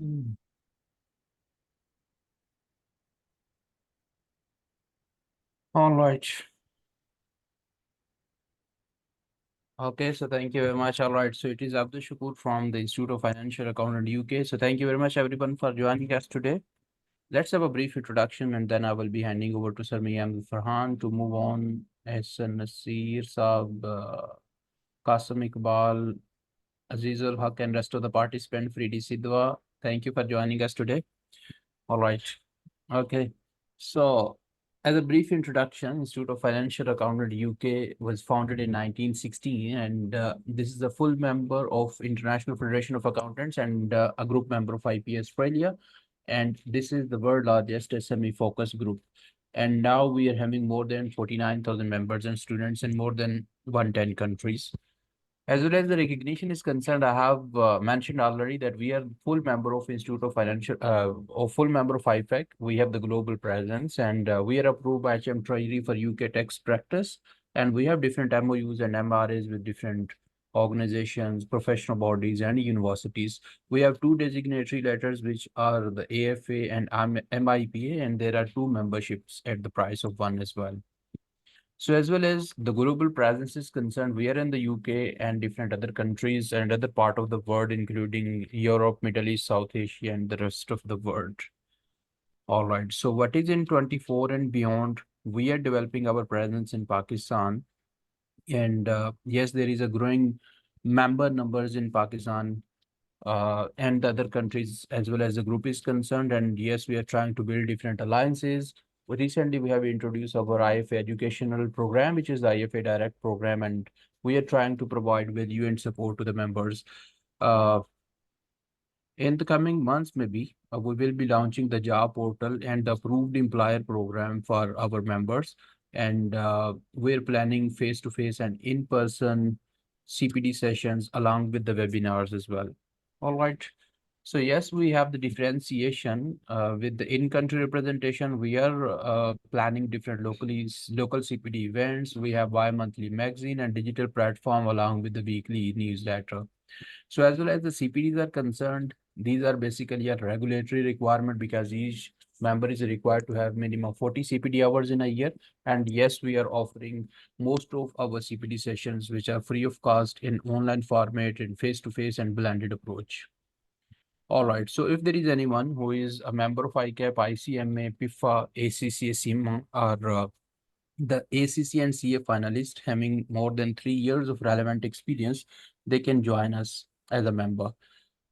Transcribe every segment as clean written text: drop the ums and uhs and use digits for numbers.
Mm. All right. Okay, so thank you very much. All right, so it is Abdul Shakur from the Institute of Financial Accountant UK. So thank you very much, everyone, for joining us today. Let's have a brief introduction, and then I will be handing over to Sir Miyam Farhan to move on. Hassan Nasir, Saab, Qasim Iqbal, Azizul Haq, and rest of the participants, Fridi Sidwa. Thank you for joining us today. All right. Okay. So, as a brief introduction, Institute of Financial Accountant UK was founded in 1916, and this is a full member of International Federation of Accountants and a group member of IPA Australia. And this is the world largest SME focus group. And now we are having more than 49,000 members and students in more than 110 countries. As well as the recognition is concerned, I have mentioned already that we are full member of Institute of Financial, or full member of IFAC. We have the global presence, and we are approved by HM Treasury for UK tax practice. And we have different MOUs and MRAs with different organizations, professional bodies, and universities. We have two designatory letters, which are the AFA and MIPA, and there are two memberships at the price of one as well. So as well as the global presence is concerned, we are in the UK and different other countries and other part of the world, including Europe, Middle East, South Asia, and the rest of the world. All right. So what is in 24 and beyond? We are developing our presence in Pakistan. And yes, there is a growing member numbers in Pakistan and the other countries as well as the group is concerned. And yes, we are trying to build different alliances. Recently, we have introduced our IFA educational program, which is the IFA Direct program, and we are trying to provide value and support to the members. Uh, in the coming months, maybe we will be launching the job portal and the approved employer program for our members. And we're planning face-to-face and in-person CPD sessions along with the webinars as well. All right. So yes, we have the differentiation with the in-country representation. We are planning different local CPD events. We have bi-monthly magazine and digital platform along with the weekly newsletter. So as well as the CPDs are concerned, these are basically a regulatory requirement because each member is required to have minimum 40 CPD hours in a year. And yes, we are offering most of our CPD sessions, which are free of cost in online format, in face-to-face and blended approach. All right. So if there is anyone who is a member of ICAP, ICMA, PIFA, ACCA, CIMA, or the ACC and CA finalist having more than 3 years of relevant experience, they can join us as a member.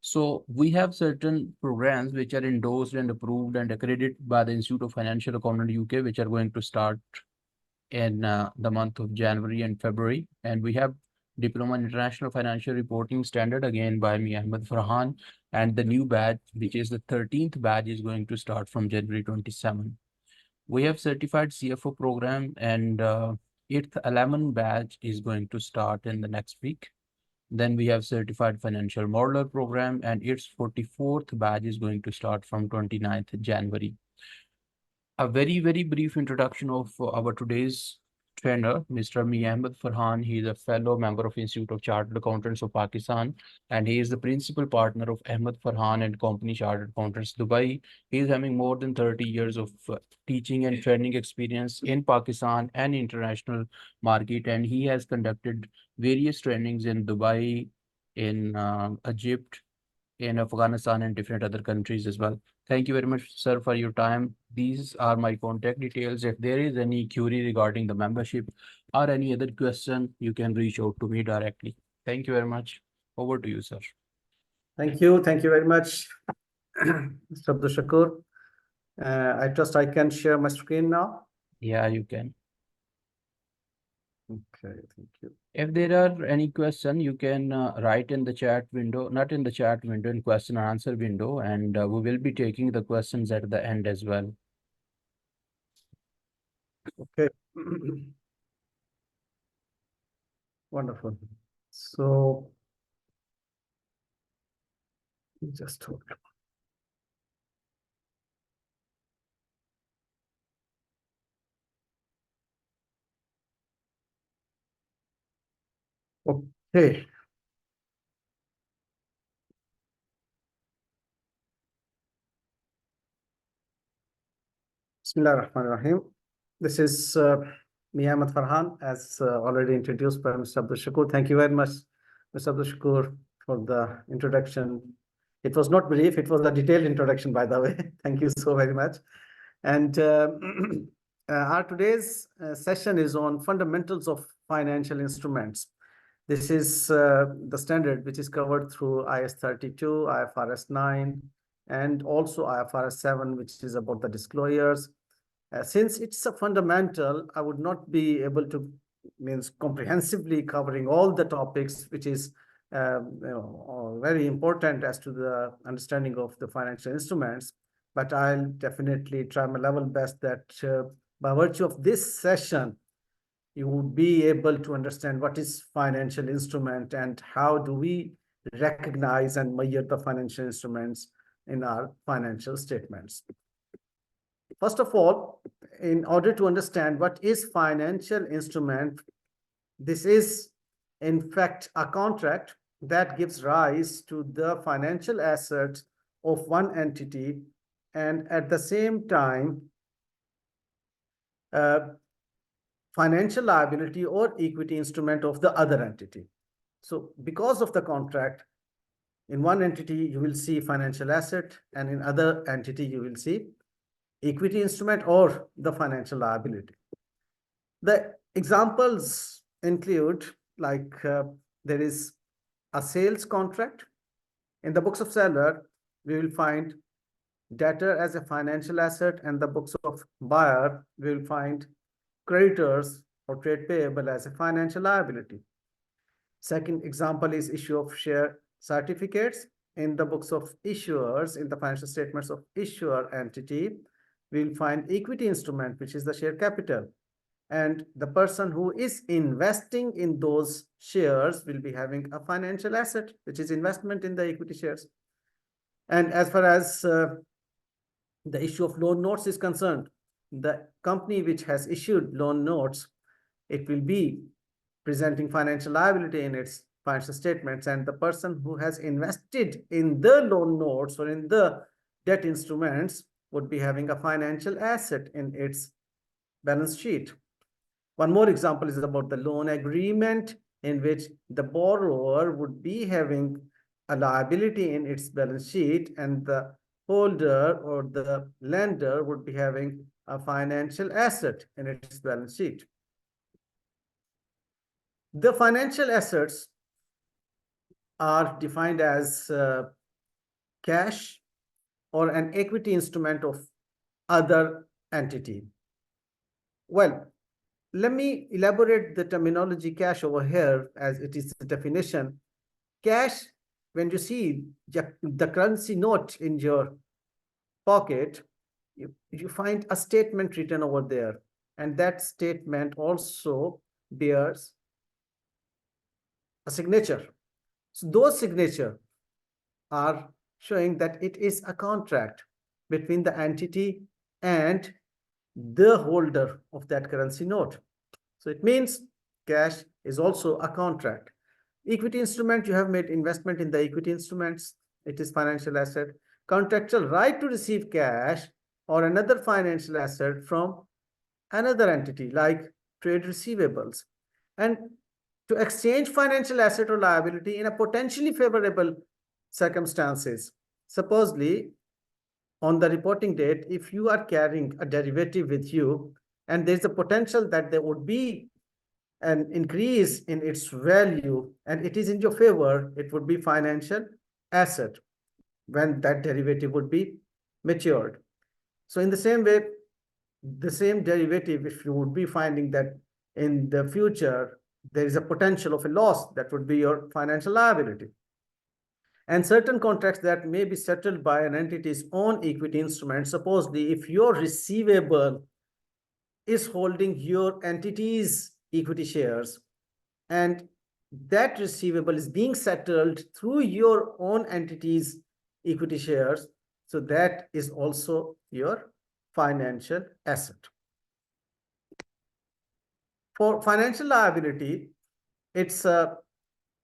So we have certain programs which are endorsed and approved and accredited by the Institute of Financial Accountant UK, which are going to start in the month of January and February. And we have Diploma in International Financial Reporting Standard, again by me, Ahmed Farhan. And the new batch, which is the 13th batch, is going to start from January 27. We have certified CFO program, and 8th 11 batch is going to start in the next week. Then we have certified financial modeler program, and its 44th batch is going to start from 29th January. A very brief introduction of our today's trainer, Mr. Mi Ahmed Farhan. He is a fellow member of Institute of Chartered Accountants of Pakistan, and he is the principal partner of Ahmed Farhan and Company Chartered Accountants Dubai. He is having more than 30 years of teaching and training experience in Pakistan and international market, and he has conducted various trainings in Dubai, in Egypt, in Afghanistan, and different other countries as well. Thank you very much, sir, for your time. These are my contact details. If there is any query regarding the membership or any other question, you can reach out to me directly. Thank you very much. Over to you, sir. Thank you. Thank you very much, Mr. Abdul Shakur. I trust I can share my screen now. Yeah, you can. Okay, thank you. If there are any question, you can write in the chat window, not in the chat window, in question and answer window, and we will be taking the questions at the end as well. Okay. Wonderful. So just hold on. Okay. Bismillah ar-Rahman ar-Rahim. This is me, Ahmed Farhan, as already introduced by Mr. Abdul Shakur. Thank you very much, Mr. Abdul Shakur, for the introduction. It was not brief, it was a detailed introduction, by the way. Thank you so very much. And our today's session is on fundamentals of financial instruments. This is the standard which is covered through IS 32, IFRS 9, and also IFRS 7, which is about the disclosures. Since it's a fundamental, I would not be able to means comprehensively covering all the topics, which is very important as to the understanding of the financial instruments. But I'll definitely try my level best that by virtue of this session, you would be able to understand what is financial instrument and how do we recognize and measure the financial instruments in our financial statements. First of all, in order to understand what is financial instrument, this is in fact a contract that gives rise to the financial assets of one entity and at the same time financial liability or equity instrument of the other entity. So because of the contract, in one entity you will see financial asset and in other entity you will see equity instrument or the financial liability. The examples include like there is a sales contract. In the books of seller, we will find debtor as a financial asset, and the books of buyer, we will find creditors or trade payable as a financial liability. Second example is issue of share certificates. In the books of issuers, in the financial statements of issuer entity, we will find equity instrument, which is the share capital. And the person who is investing in those shares will be having a financial asset, which is investment in the equity shares. And as far as the issue of loan notes is concerned, the company which has issued loan notes, it will be presenting financial liability in its financial statements, and the person who has invested in the loan notes or in the debt instruments would be having a financial asset in its balance sheet. One more example is about the loan agreement, in which the borrower would be having a liability in its balance sheet and the holder or the lender would be having a financial asset in its balance sheet. The financial assets are defined as cash or an equity instrument of other entity. Well, let me elaborate the terminology cash over here as it is the definition. Cash, when you see the currency note in your pocket, you find a statement written over there, and that statement also bears a signature. So those signatures are showing that it is a contract between the entity and the holder of that currency note. So it means cash is also a contract. Equity instrument, you have made investment in the equity instruments. It is financial asset. Contractual right to receive cash or another financial asset from another entity like trade receivables. And to exchange financial asset or liability in a potentially favorable circumstances. Supposedly, on the reporting date, if you are carrying a derivative with you and there's a potential that there would be an increase in its value and it is in your favor, it would be financial asset when that derivative would be matured. So in the same way, the same derivative, if you would be finding that in the future, there is a potential of a loss, that would be your financial liability. And certain contracts that may be settled by an entity's own equity instrument. Supposedly, if your receivable is holding your entity's equity shares and that receivable is being settled through your own entity's equity shares, so that is also your financial asset. For financial liability, it's a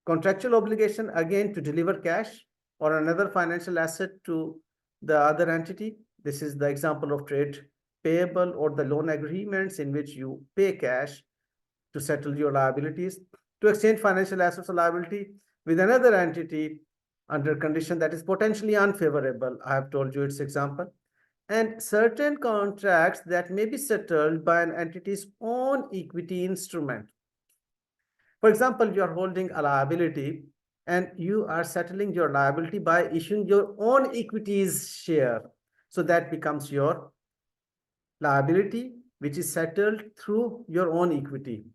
contractual obligation again to deliver cash or another financial asset to the other entity. This is the example of trade payable or the loan agreements in which you pay cash to settle your liabilities, to exchange financial assets or liability with another entity under condition that is potentially unfavorable. I have told you its example. And certain contracts that may be settled by an entity's own equity instrument. For example, you are holding a liability and you are settling your liability by issuing your own equities share. So that becomes your liability, which is settled through your own equity.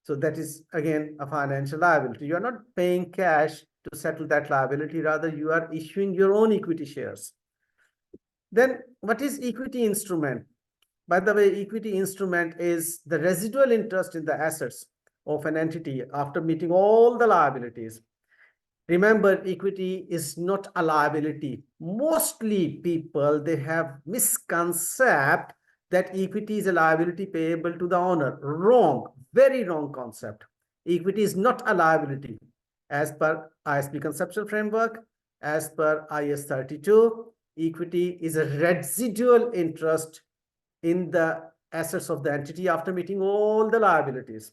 So that is again a financial liability. You are not paying cash to settle that liability, rather you are issuing your own equity shares. Then what is equity instrument? By the way, equity instrument is the residual interest in the assets of an entity after meeting all the liabilities. Remember, equity is not a liability. Mostly people, they have misconcept that equity is a liability payable to the owner. Wrong, very wrong concept. Equity is not a liability. As per ISP conceptual framework, as per IS 32, equity is a residual interest in the assets of the entity after meeting all the liabilities.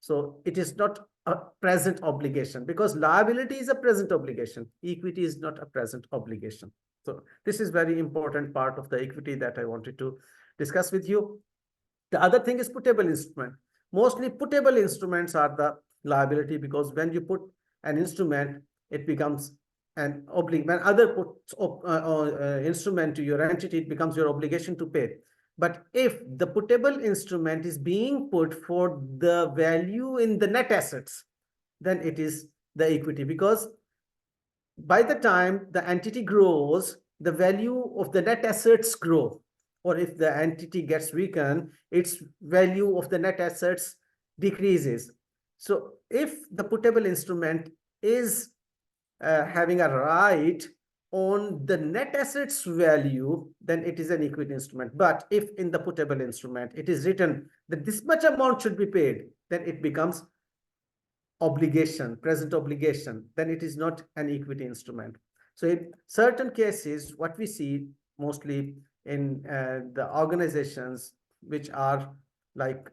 So it is not a present obligation, because liability is a present obligation. Equity is not a present obligation. So this is very important part of the equity that I wanted to discuss with you. The other thing is putable instrument. Mostly putable instruments are the liability, because when you put an instrument, it becomes an obligation. When other puts instrument to your entity, it becomes your obligation to pay. But if the putable instrument is being put for the value in the net assets, then it is the equity, because by the time the entity grows, the value of the net assets grow. Or if the entity gets weakened, its value of the net assets decreases. So if the putable instrument is having a right on the net assets value, then it is an equity instrument. But if in the putable instrument it is written that this much amount should be paid, then it becomes obligation, present obligation, then it is not an equity instrument. So in certain cases, what we see mostly in the organizations which are like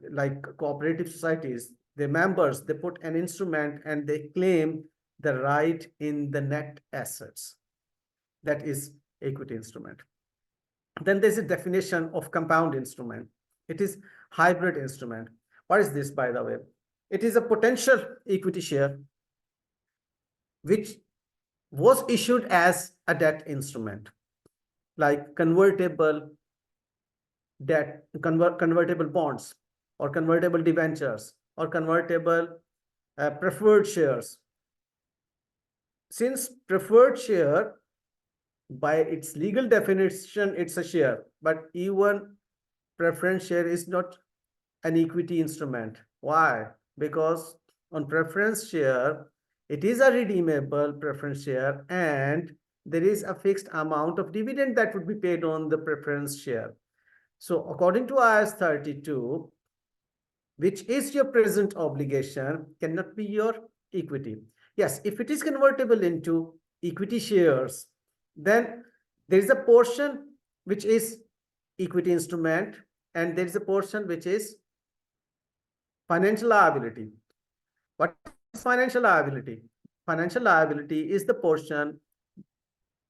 cooperative societies, the members, they put an instrument and they claim the right in the net assets. That is equity instrument. Then there's a definition of compound instrument. It is hybrid instrument. What is this, by the way? It is a potential equity share which was issued as a debt instrument, like convertible debt, convertible bonds, or convertible debentures, or convertible preferred shares. Since preferred share, by its legal definition, it's a share, but even preference share is not an equity instrument. Why? Because on preference share, it is a redeemable preference share, and there is a fixed amount of dividend that would be paid on the preference share. So according to IS 32, which is your present obligation, cannot be your equity. Yes, if it is convertible into equity shares, then there is a portion which is equity instrument, and there is a portion which is financial liability. What is financial liability? Financial liability is the portion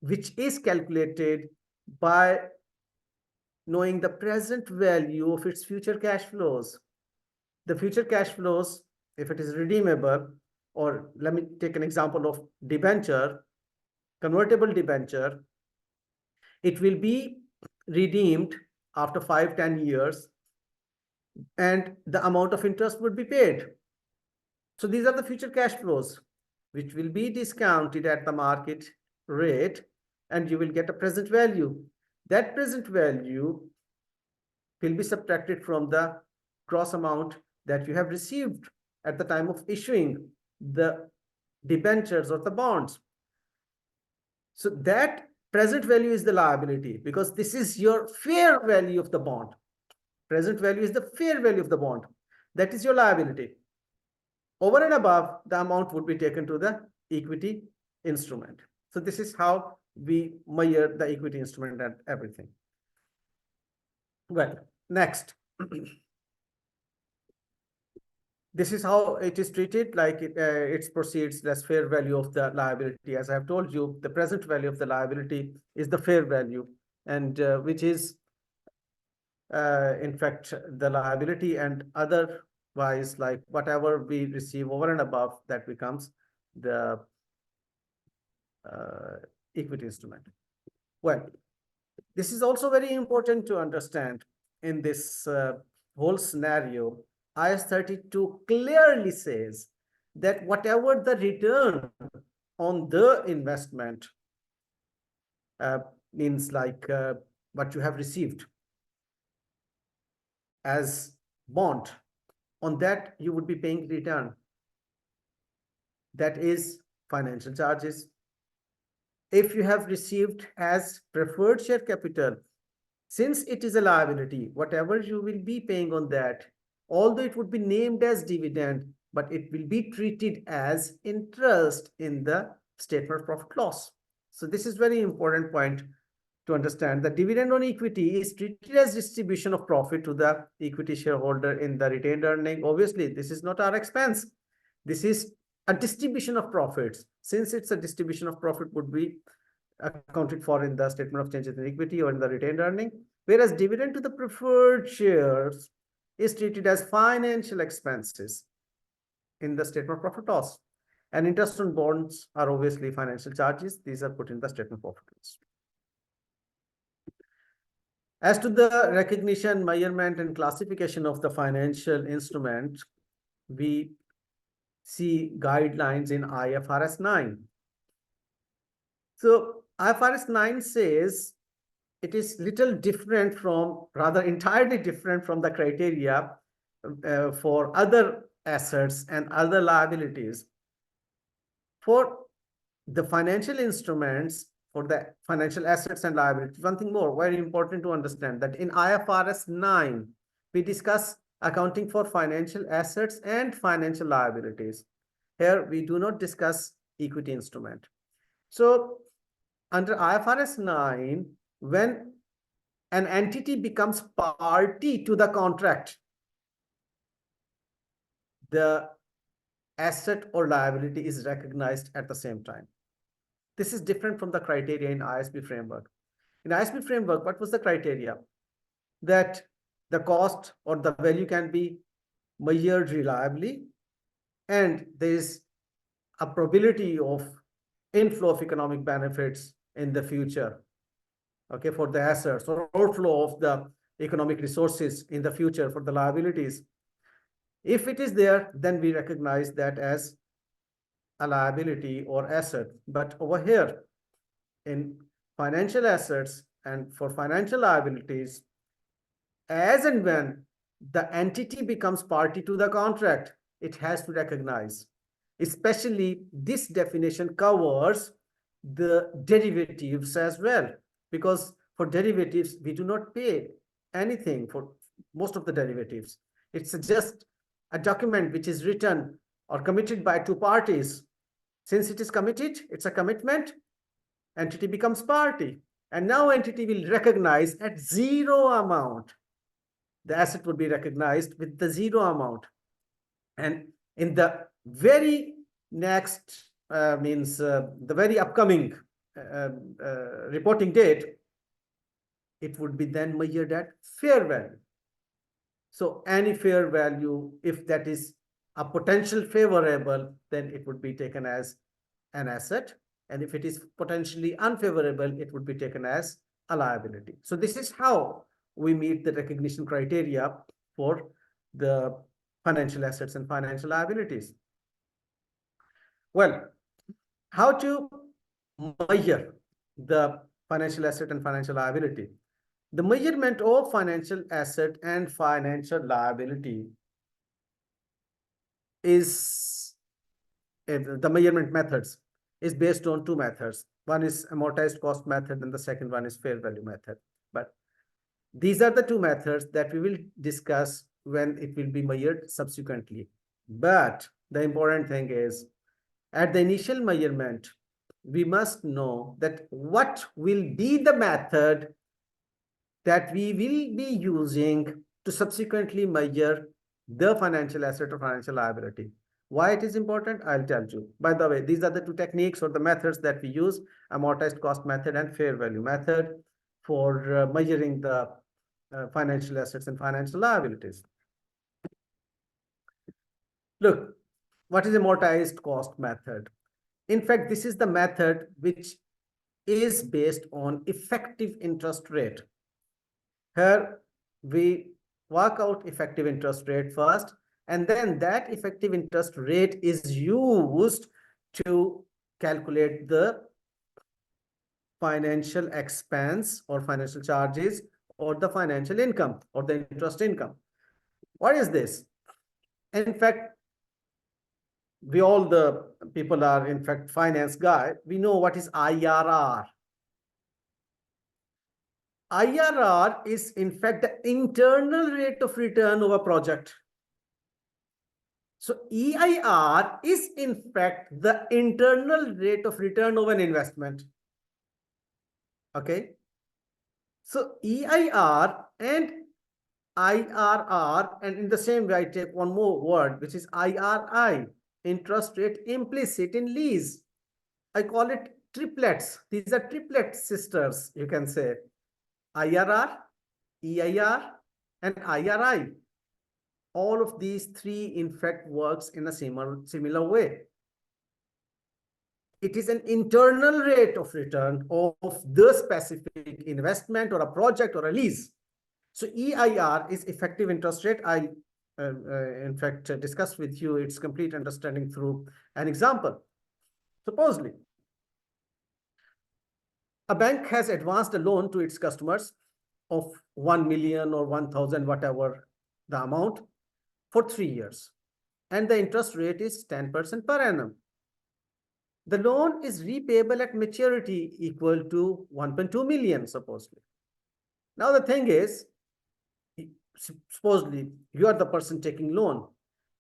which is calculated by knowing the present value of its future cash flows. The future cash flows, if it is redeemable, or let me take an example of debenture, convertible debenture, it will be redeemed after 5-10 years, and the amount of interest would be paid. So these are the future cash flows, which will be discounted at the market rate, and you will get a present value. That present value will be subtracted from the gross amount that you have received at the time of issuing the debentures or the bonds. So that present value is the liability, because this is your fair value of the bond. Present value is the fair value of the bond. That is your liability. Over and above, the amount would be taken to the equity instrument. So this is how we measure the equity instrument and everything. Well, next. This is how it is treated, like it proceeds as fair value of the liability. As I have told you, the present value of the liability is the fair value, and which is, in fact, the liability, and otherwise, like whatever we receive over and above, that becomes the uh, equity instrument. Well, this is also very important to understand in this whole scenario. IS 32 clearly says that whatever the return on the investment uh, means, like what you have received as bond, on that you would be paying return. That is financial charges. If you have received as preferred share capital, since it is a liability, whatever you will be paying on that, although it would be named as dividend, but it will be treated as interest in the statement of profit loss. So this is very important point to understand. The dividend on equity is treated as distribution of profit to the equity shareholder in the retained earning. Obviously, this is not our expense. This is a distribution of profits. Since it's a distribution of profit, would be accounted for in the statement of changes in equity or in the retained earning, whereas dividend to the preferred shares is treated as financial expenses in the statement of profit loss. And interest on bonds are obviously financial charges. These are put in the statement of profit loss. As to the recognition, measurement, and classification of the financial instrument, we see guidelines in IFRS 9. So IFRS 9 says it is little different from, rather entirely different from the criteria for other assets and other liabilities. For the financial instruments, for the financial assets and liabilities, one thing more, very important to understand, that in IFRS 9, we discuss accounting for financial assets and financial liabilities. Here, we do not discuss equity instrument. So under IFRS 9, when an entity becomes party to the contract, the asset or liability is recognized at the same time. This is different from the criteria in ISB framework. In ISB framework, what was the criteria? That the cost or the value can be measured reliably, and there is a probability of inflow of economic benefits in the future, okay, for the assets, or outflow of the economic resources in the future for the liabilities. If it is there, then we recognize that as a liability or asset. But over here, in financial assets and for financial liabilities, as and when the entity becomes party to the contract, it has to recognize. Especially this definition covers the derivatives as well, because for derivatives, we do not pay anything for most of the derivatives. It's just a document which is written or committed by two parties. Since it is committed, it's a commitment, entity becomes party. And now entity will recognize at zero amount. The asset would be recognized with the zero amount. And in the very next, the very upcoming reporting date, it would be then measured at fair value. So any fair value, if that is a potential favorable, then it would be taken as an asset. And if it is potentially unfavorable, it would be taken as a liability. So this is how we meet the recognition criteria for the financial assets and financial liabilities. Well, how to measure the financial asset and financial liability? The measurement of financial asset and financial liability is, the measurement methods is based on two methods. One is amortized cost method and the second one is fair value method. But these are the two methods that we will discuss when it will be measured subsequently. But the important thing is, at the initial measurement, we must know that what will be the method that we will be using to subsequently measure the financial asset or financial liability. Why it is important, I'll tell you. By the way, these are the two techniques or the methods that we use: amortized cost method and fair value method, for measuring the financial assets and financial liabilities. Look, what is amortized cost method? In fact, this is the method which is based on effective interest rate. Here we work out effective interest rate first, and then that effective interest rate is used to calculate the financial expense or financial charges or the financial income or the interest income. What is this? In fact, we all the people are in fact finance guy. We know what is IRR. IRR is in fact the internal rate of return of a project. So EIR is in fact the internal rate of return of an investment. Okay. So EIR and IRR, and in the same way I take one more word, which is IRI, interest rate implicit in lease. I call it triplets. These are triplet sisters, you can say. IRR, EIR, and IRI. All of these three, in fact, works in a similar way. It is an internal rate of return of the specific investment or a project or a lease. So EIR is effective interest rate. I, in fact, discuss with you its complete understanding through an example. Supposedly, a bank has advanced a loan to its customers of 1 million or 1,000, whatever the amount, for 3 years. And the interest rate is 10% per annum. The loan is repayable at maturity equal to 1.2 million, supposedly. Now, the thing is, supposedly you are the person taking loan.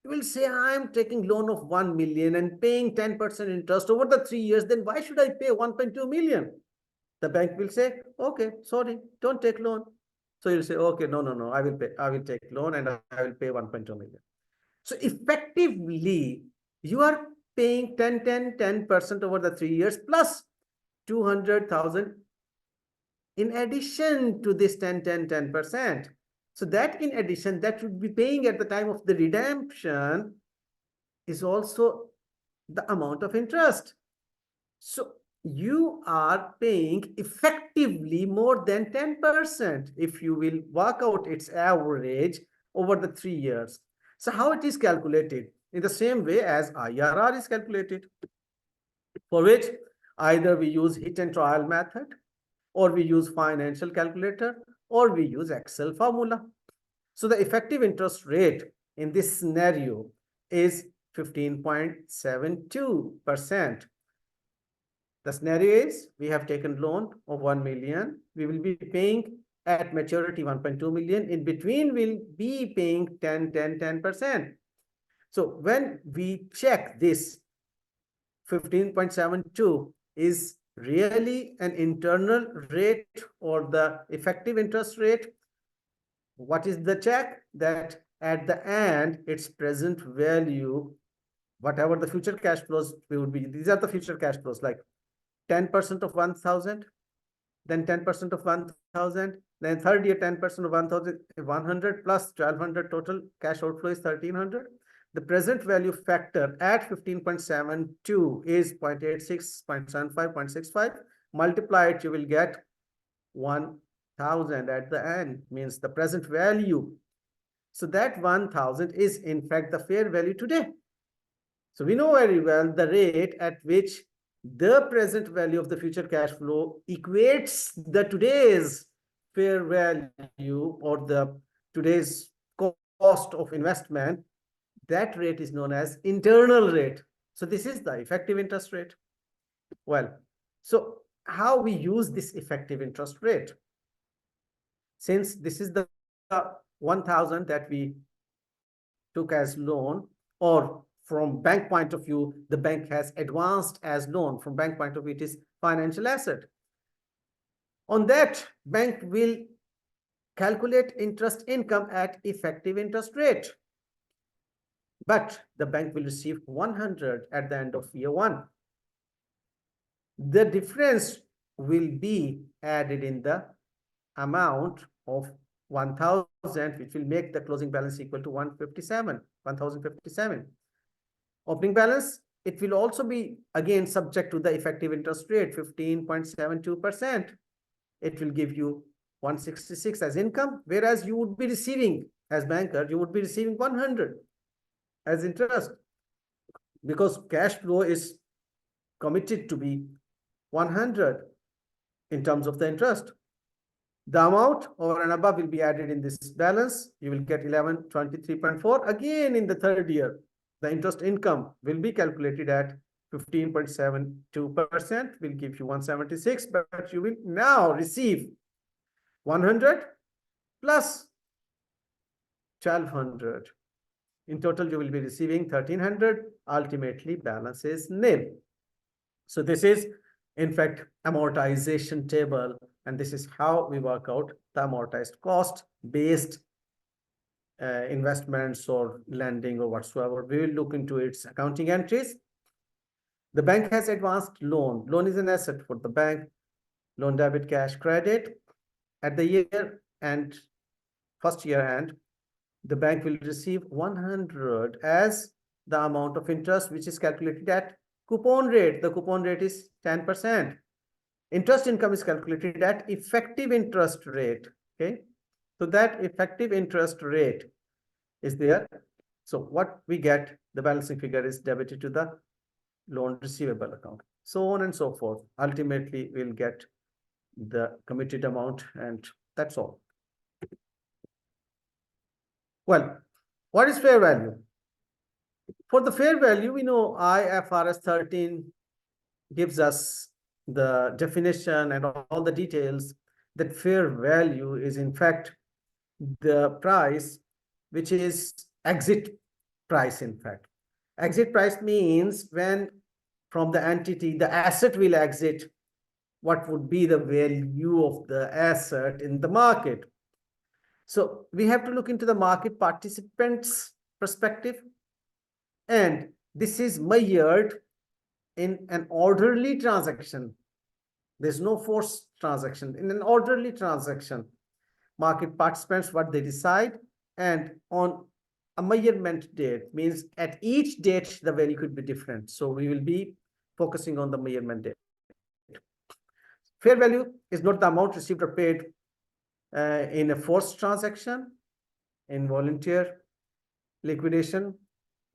You will say, I am taking loan of 1 million and paying 10% interest over the 3 years. Then why should I pay 1.2 million? The bank will say, okay, sorry, don't take loan. So you'll say, okay, no, I will take loan and I will pay 1.2 million. So effectively, you are paying 10% over the 3 years plus 200,000 in addition to this 10%. So that in addition, that should be paying at the time of the redemption is also the amount of interest. So you are paying effectively more than 10% if you will work out its average over the 3 years. So how it is calculated? In the same way as IRR is calculated, for which either we use hit and trial method, or we use financial calculator, or we use Excel formula. So the effective interest rate in this scenario is 15.72%. The scenario is we have taken loan of 1 million. We will be paying at maturity 1.2 million. In between, we'll be paying 10%. So when we check this, 15.72 is really an internal rate or the effective interest rate. What is the check? That at the end, its present value, whatever the future cash flows would be, these are the future cash flows, like 10% of 1,000, then 10% of 1,000, then third year 10% of 1,000, 100 plus 1,200, total cash outflow is 1,300. The present value factor at 15.72 is 0.86, 0.75, 0.65. Multiply it, you will get 1,000 at the end, means the present value. So that 1,000 is in fact the fair value today. So we know very well the rate at which the present value of the future cash flow equates the today's fair value or the today's cost of investment. That rate is known as internal rate. So this is the effective interest rate. Well, so how we use this effective interest rate? Since this is the 1,000 that we took as loan, or from bank point of view, the bank has advanced as loan. From bank point of view, it is financial asset. On that, bank will calculate interest income at effective interest rate. But the bank will receive 100 at the end of year one. The difference will be added in the amount of 1000, which will make the closing balance equal to 1057. Opening balance, it will also be again subject to the effective interest rate, 15.72%. It will give you 166 as income, whereas you would be receiving, as banker, you would be receiving 100 as interest, because cash flow is committed to be 100 in terms of the interest. The amount over and above will be added in this balance. You will get 1123.4. Again, in the third year, the interest income will be calculated at 15.72%, will give you 176, but you will now receive 100 plus 1200. In total, you will be receiving 1300. Ultimately, balance is nil. So this is, in fact, amortization table, and this is how we work out the amortized cost based investments or lending or whatsoever. We will look into its accounting entries. The bank has advanced loan. Loan is an asset for the bank. Loan debit, cash credit. At the year and first year end, the bank will receive 100 as the amount of interest, which is calculated at coupon rate. The coupon rate is 10%. Interest income is calculated at effective interest rate. Okay, so that effective interest rate is there. So what we get, the balancing figure is debited to the loan receivable account, so on and so forth. Ultimately, we'll get the committed amount, and that's all. Well, what is fair value? For the fair value, we know IFRS 13 gives us the definition and all the details that fair value is in fact the price which is exit price. In fact, exit price means when from the entity the asset will exit, what would be the value of the asset in the market. So we have to look into the market participants' perspective, and this is measured in an orderly transaction. There's no forced transaction. In an orderly transaction, market participants, what they decide, and on a measurement date, means at each date, the value could be different. So we will be focusing on the measurement date. Fair value is not the amount received or paid in a forced transaction, in volunteer liquidation.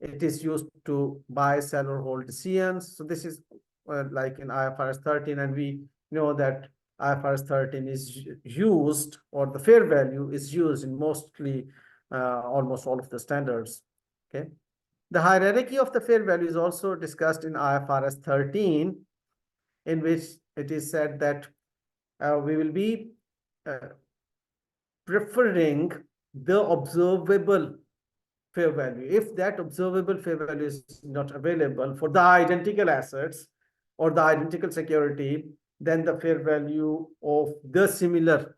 It is used to buy, sell, or hold decisions. So this is like in IFRS 13, and we know that IFRS 13 is used, or the fair value is used in mostly almost all of the standards. Okay, the hierarchy of the fair value is also discussed in IFRS 13, in which it is said that we will be preferring the observable fair value. If that observable fair value is not available for the identical assets or the identical security, then the fair value of the similar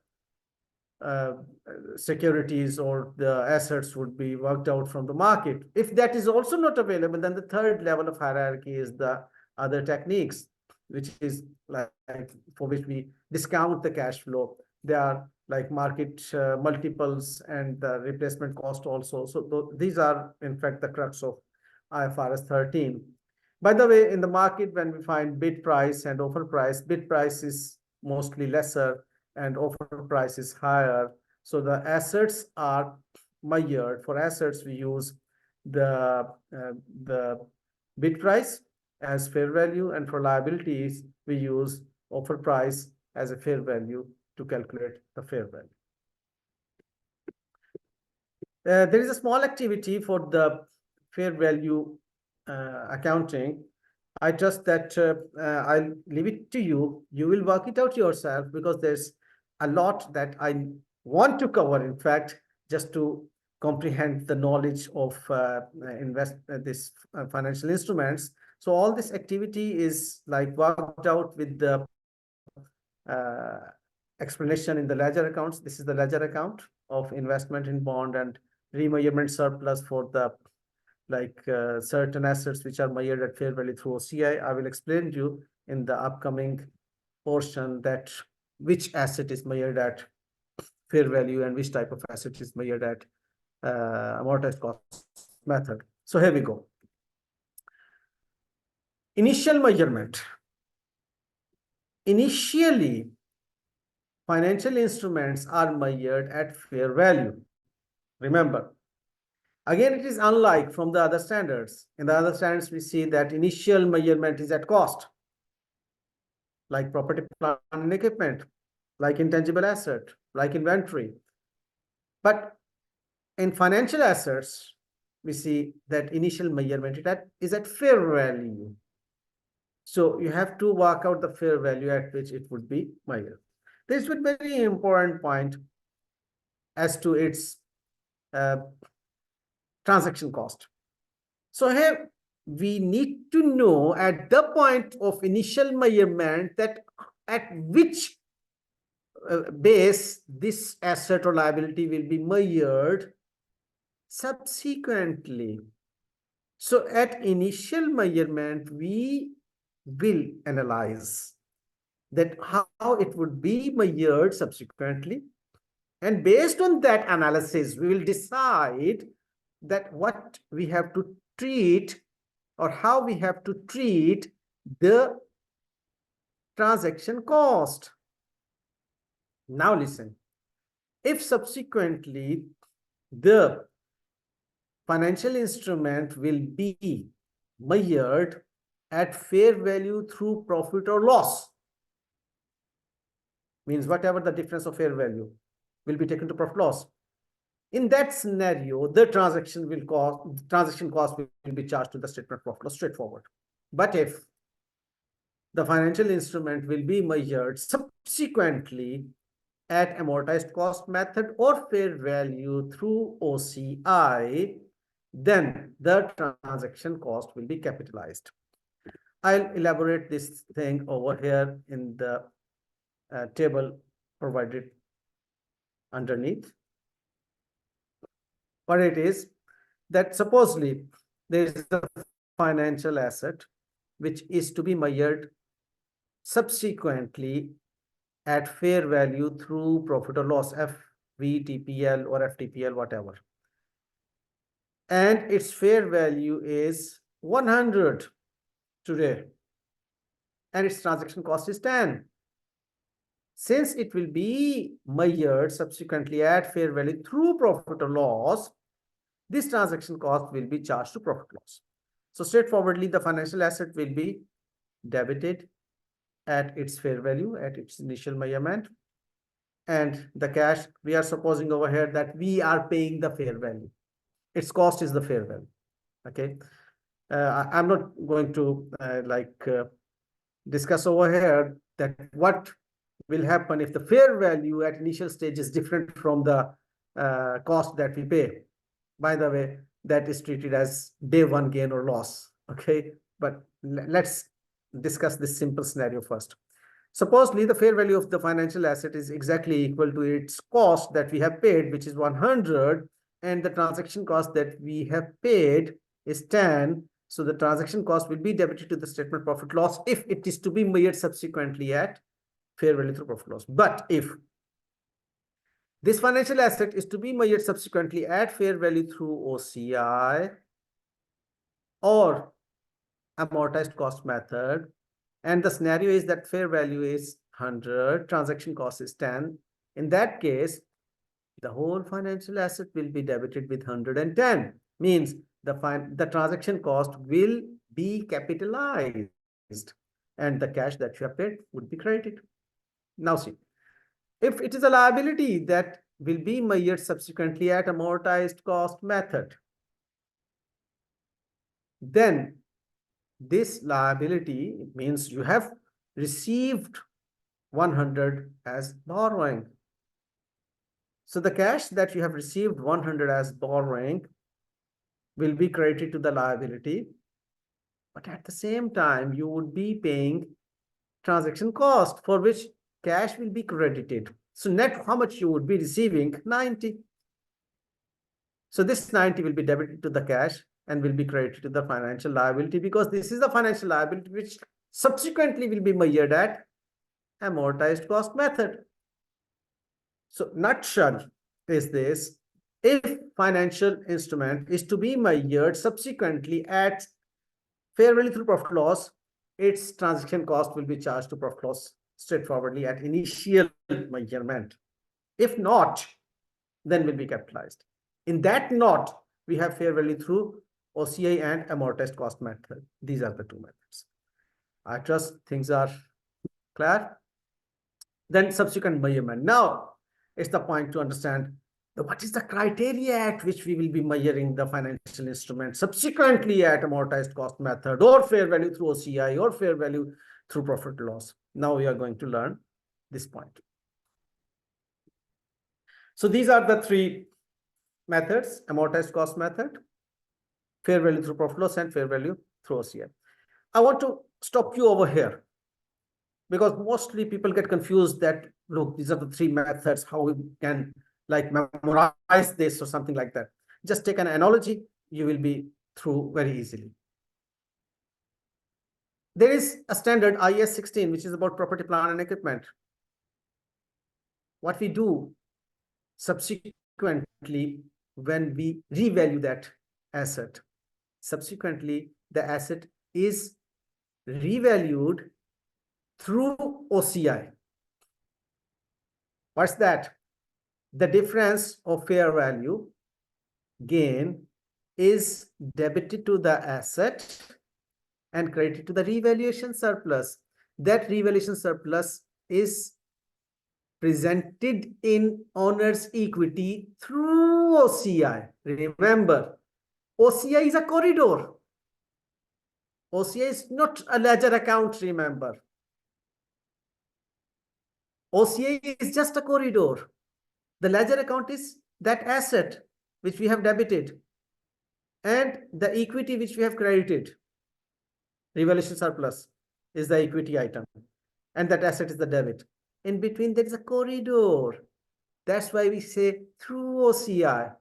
securities or the assets would be worked out from the market. If that is also not available, then the third level of hierarchy is the other techniques, which is like for which we discount the cash flow. They are like market multiples and the replacement cost also. So these are in fact the crux of IFRS 13. By the way, in the market, when we find bid price and offer price, bid price is mostly lesser and offer price is higher. So the assets are measured. For assets, we use the bid price as fair value, and for liabilities, we use offer price as a fair value to calculate the fair value. There is a small activity for the fair value accounting. I trust that I'll leave it to you. You will work it out yourself, because there's a lot that I want to cover, in fact, just to comprehend the knowledge of this financial instruments. So all this activity is like worked out with the explanation in the ledger accounts. This is the ledger account of investment in bond and remeasurement surplus for the certain assets which are measured at fair value through OCI. I will explain to you in the upcoming portion that which asset is measured at fair value and which type of asset is measured at amortized cost method. So here we go. Initial measurement. Initially, financial instruments are measured at fair value. Remember, again, it is unlike from the other standards. In the other standards, we see that initial measurement is at cost, like property, plant, and equipment, like intangible asset, like inventory. But in financial assets, we see that initial measurement is at fair value. So you have to work out the fair value at which it would be measured. This is a very important point as to its transaction cost. So here we need to know at the point of initial measurement that at which base this asset or liability will be measured subsequently. So at initial measurement, we will analyze that how it would be measured subsequently. And based on that analysis, we will decide that what we have to treat or how we have to treat the transaction cost. Now listen, if subsequently the financial instrument will be measured at fair value through profit or loss, means whatever the difference of fair value will be taken to profit loss. In that scenario, the transaction cost will be charged to the statement of profit loss straightforward. But if the financial instrument will be measured subsequently at amortized cost method or fair value through OCI, then the transaction cost will be capitalized. I'll elaborate this thing over here in the table provided underneath. What it is that supposedly there is a financial asset which is to be measured subsequently at fair value through profit or loss, FVTPL or FTPL, whatever. And its fair value is 100 today. And its transaction cost is 10. Since it will be measured subsequently at fair value through profit or loss, this transaction cost will be charged to profit loss. So straightforwardly, the financial asset will be debited at its fair value, at its initial measurement. And the cash, we are supposing over here that we are paying the fair value. Its cost is the fair value. Okay. I'm not going to discuss over here that what will happen if the fair value at initial stage is different from the cost that we pay. By the way, that is treated as day one gain or loss. Okay, but let's discuss this simple scenario first. Supposedly, the fair value of the financial asset is exactly equal to its cost that we have paid, which is 100, and the transaction cost that we have paid is 10. So the transaction cost will be debited to the statement profit loss if it is to be measured subsequently at fair value through profit loss. But if this financial asset is to be measured subsequently at fair value through OCI or amortized cost method, and the scenario is that fair value is 100, transaction cost is 10, in that case, the whole financial asset will be debited with 110, means the transaction cost will be capitalized and the cash that you have paid would be credited. Now see, if it is a liability that will be measured subsequently at amortized cost method, then this liability means you have received 100 as borrowing. So the cash that you have received 100 as borrowing will be credited to the liability, but at the same time, you would be paying transaction cost for which cash will be credited. So net, how much you would be receiving? 90. So this 90 will be debited to the cash and will be credited to the financial liability, because this is the financial liability which subsequently will be measured at amortized cost method. So nutshell is this: if financial instrument is to be measured subsequently at fair value through profit loss, its transaction cost will be charged to profit loss straightforwardly at initial measurement. If not, then will be capitalized. In that not, we have fair value through OCI and amortized cost method. These are the two methods. I trust things are clear. Then subsequent measurement. Now, it's the point to understand what is the criteria at which we will be measuring the financial instrument subsequently at amortized cost method, or fair value through OCI, or fair value through profit loss. Now we are going to learn this point. So these are the three methods: amortized cost method, fair value through profit loss, and fair value through OCI. I want to stop you over here, because mostly people get confused that, look, these are the three methods, how we can like memorize this or something like that. Just take an analogy, you will be through very easily. There is a standard IAS 16, which is about property, plant, and equipment. What we do subsequently when we revalue that asset, subsequently the asset is revalued through OCI. What's that? The difference of fair value gain is debited to the asset and credited to the revaluation surplus. That revaluation surplus is presented in owner's equity through OCI. Remember, OCI is a corridor. OCI is not a ledger account, remember. OCI is just a corridor. The ledger account is that asset which we have debited and the equity which we have credited. Revaluation surplus is the equity item and that asset is the debit. In between, there is a corridor. That's why we say through OCI.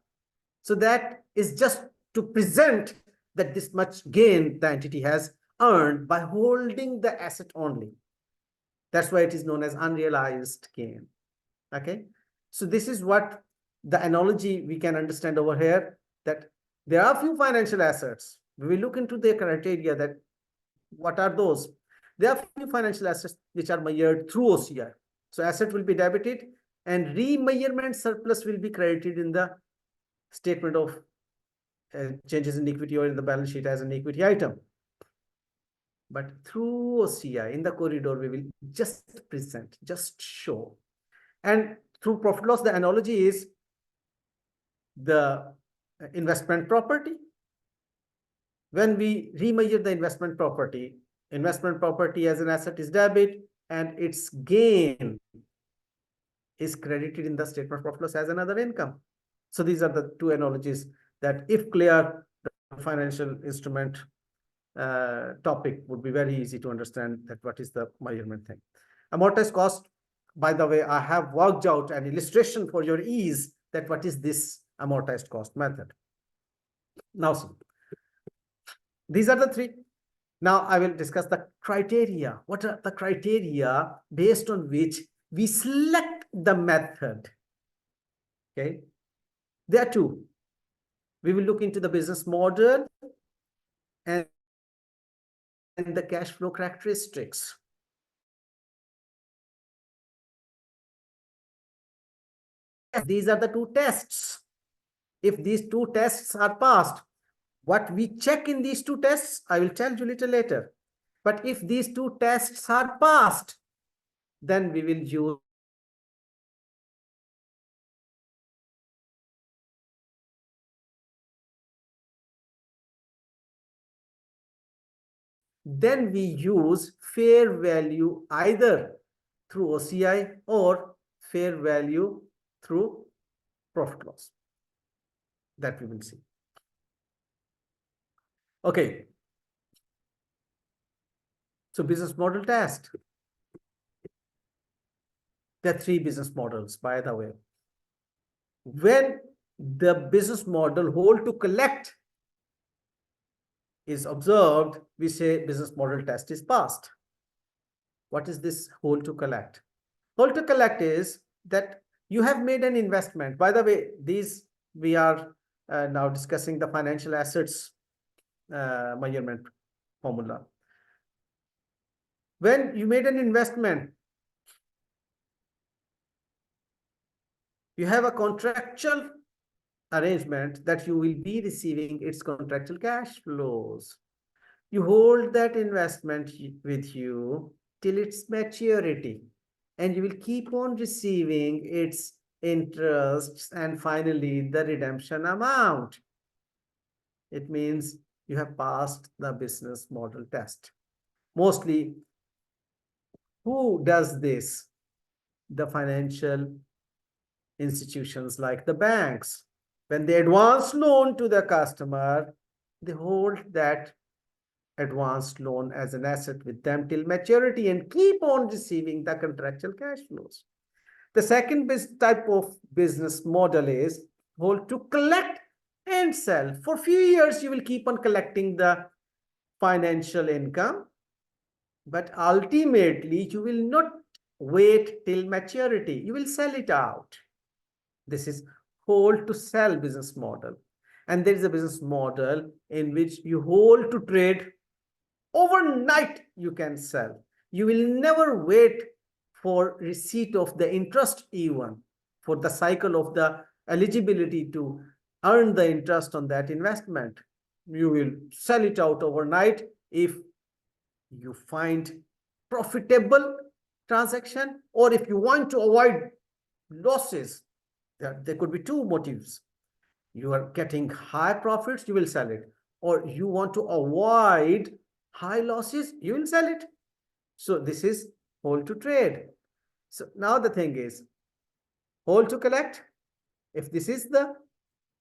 So that is just to present that this much gain the entity has earned by holding the asset only. That's why it is known as unrealized gain. Okay. So this is what the analogy we can understand over here, that there are few financial assets. We will look into the criteria that what are those. There are few financial assets which are measured through OCI. So asset will be debited and remeasurement surplus will be credited in the statement of changes in equity or in the balance sheet as an equity item. But through OCI in the corridor, we will just present, just show. And through profit loss, the analogy is the investment property. When we remeasure the investment property as an asset is debit and its gain is credited in the statement of profit loss as another income. So these are the two analogies that, if clear, the financial instrument topic would be very easy to understand that what is the measurement thing. Amortized cost, by the way, I have worked out an illustration for your ease that what is this amortized cost method. Now, see, these are the three. Now I will discuss the criteria. What are the criteria based on which we select the method? Okay, there are two. We will look into the business model and the cash flow characteristics. These are the two tests. If these two tests are passed, what we check in these two tests, I will tell you a little later. But if these two tests are passed, then we will use fair value either through OCI or fair value through profit loss. That we will see. Okay. So business model test. There are three business models, by the way. When the business model hold to collect is observed, we say business model test is passed. What is this hold to collect? Hold to collect is that you have made an investment. By the way, we are now discussing the financial assets measurement formula. When you made an investment, you have a contractual arrangement that you will be receiving its contractual cash flows. You hold that investment with you till its maturity, and you will keep on receiving its interests and finally the redemption amount. It means you have passed the business model test. Mostly, who does this? The financial institutions like the banks. When they advance loan to the customer, they hold that advanced loan as an asset with them till maturity and keep on receiving the contractual cash flows. The second type of business model is hold to collect and sell. For a few years, you will keep on collecting the financial income, but ultimately you will not wait till maturity. You will sell it out. This is hold to sell business model. And there is a business model in which you hold to trade. Overnight, you can sell. You will never wait for receipt of the interest even for the cycle of the eligibility to earn the interest on that investment. You will sell it out overnight if you find profitable transaction, or if you want to avoid losses. There could be two motives. You are getting high profits, you will sell it, or you want to avoid high losses, you will sell it. So this is hold to trade. So now the thing is hold to collect. If this is the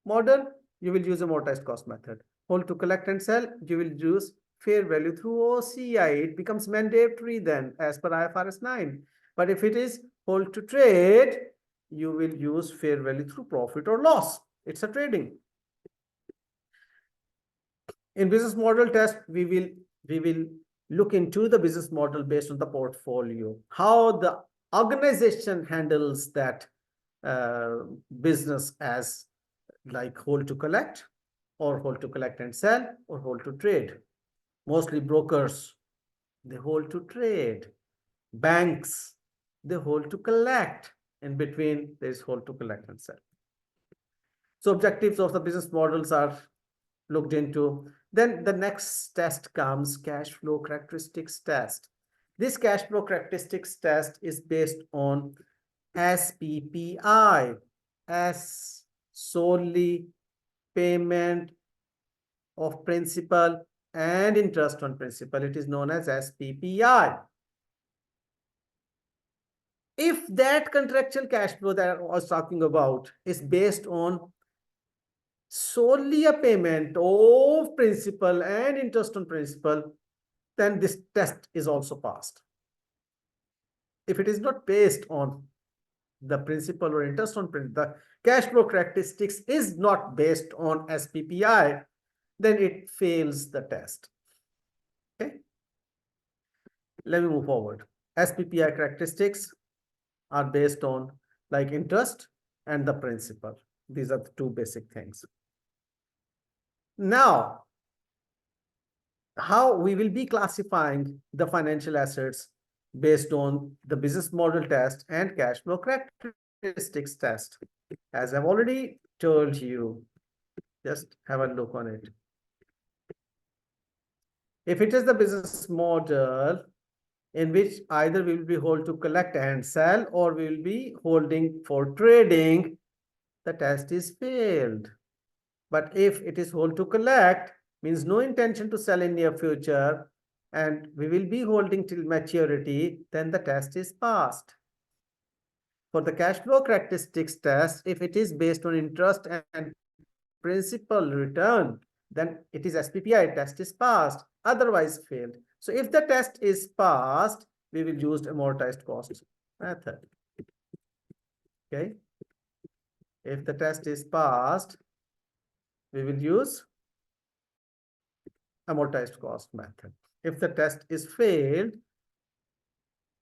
model, you will use amortized cost method. Hold to collect and sell, you will use fair value through OCI. It becomes mandatory then as per IFRS 9. But if it is hold to trade, you will use fair value through profit or loss. It's a trading. In business model test, we will look into the business model based on the portfolio, how the organization handles that business as like hold to collect, or hold to collect and sell, or hold to trade. Mostly brokers, they hold to trade. Banks, they hold to collect. In between, there is hold to collect and sell. So objectives of the business models are looked into. Then the next test comes cash flow characteristics test. This cash flow characteristics test is based on SPPI, as solely payment of principal and interest on principal. It is known as SPPI. If that contractual cash flow that I was talking about is based on solely a payment of principal and interest on principal, then this test is also passed. If it is not based on the principal or interest on principal, the cash flow characteristics is not based on SPPI, then it fails the test. Okay. Let me move forward. SPPI characteristics are based on like interest and the principal. These are the two basic things. Now, how we will be classifying the financial assets based on the business model test and cash flow characteristics test. As I've already told you, just have a look on it. If it is the business model in which either we will be hold to collect and sell, or we will be holding for trading, the test is failed. But if it is hold to collect, means no intention to sell in near future, and we will be holding till maturity, then the test is passed. For the cash flow characteristics test, if it is based on interest and principal return, then it is SPPI test is passed, otherwise failed. So if the test is passed, we will use amortized cost method. Okay. If the test is passed, we will use amortized cost method. If the test is failed,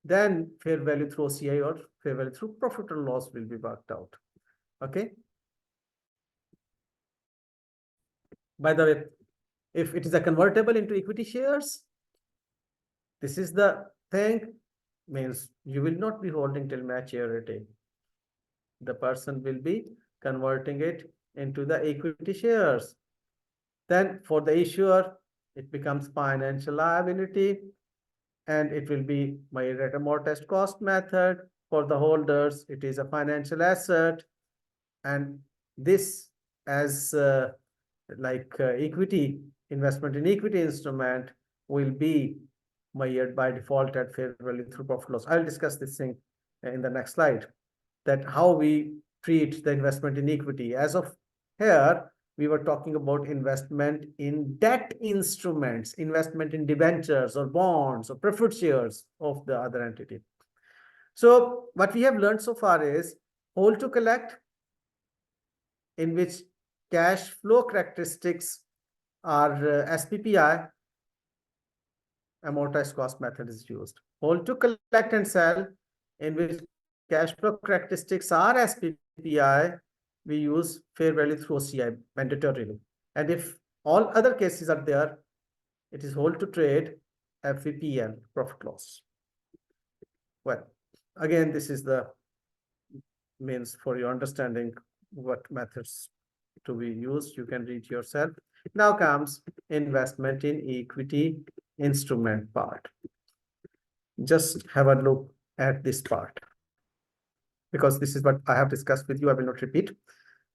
then fair value through OCI or fair value through profit or loss will be worked out. Okay. By the way, if it is a convertible into equity shares, this is the thing, means you will not be holding till maturity. The person will be converting it into the equity shares. Then for the issuer, it becomes financial liability and it will be measured at amortized cost method. For the holders, it is a financial asset, and this as equity investment in equity instrument will be measured by default at fair value through profit loss. I'll discuss this thing in the next slide, that how we treat the investment in equity. As of here, we were talking about investment in debt instruments, investment in debentures or bonds or preferred shares of the other entity. So what we have learned so far is hold to collect, in which cash flow characteristics are SPPI, amortized cost method is used. Hold to collect and sell, in which cash flow characteristics are SPPI, we use fair value through OCI mandatorily. And if all other cases are there, it is hold to trade, FVPL, profit loss. Well, again, this is the means for your understanding what methods to be used. You can read yourself. Now comes investment in equity instrument part. Just have a look at this part, because this is what I have discussed with you. I will not repeat.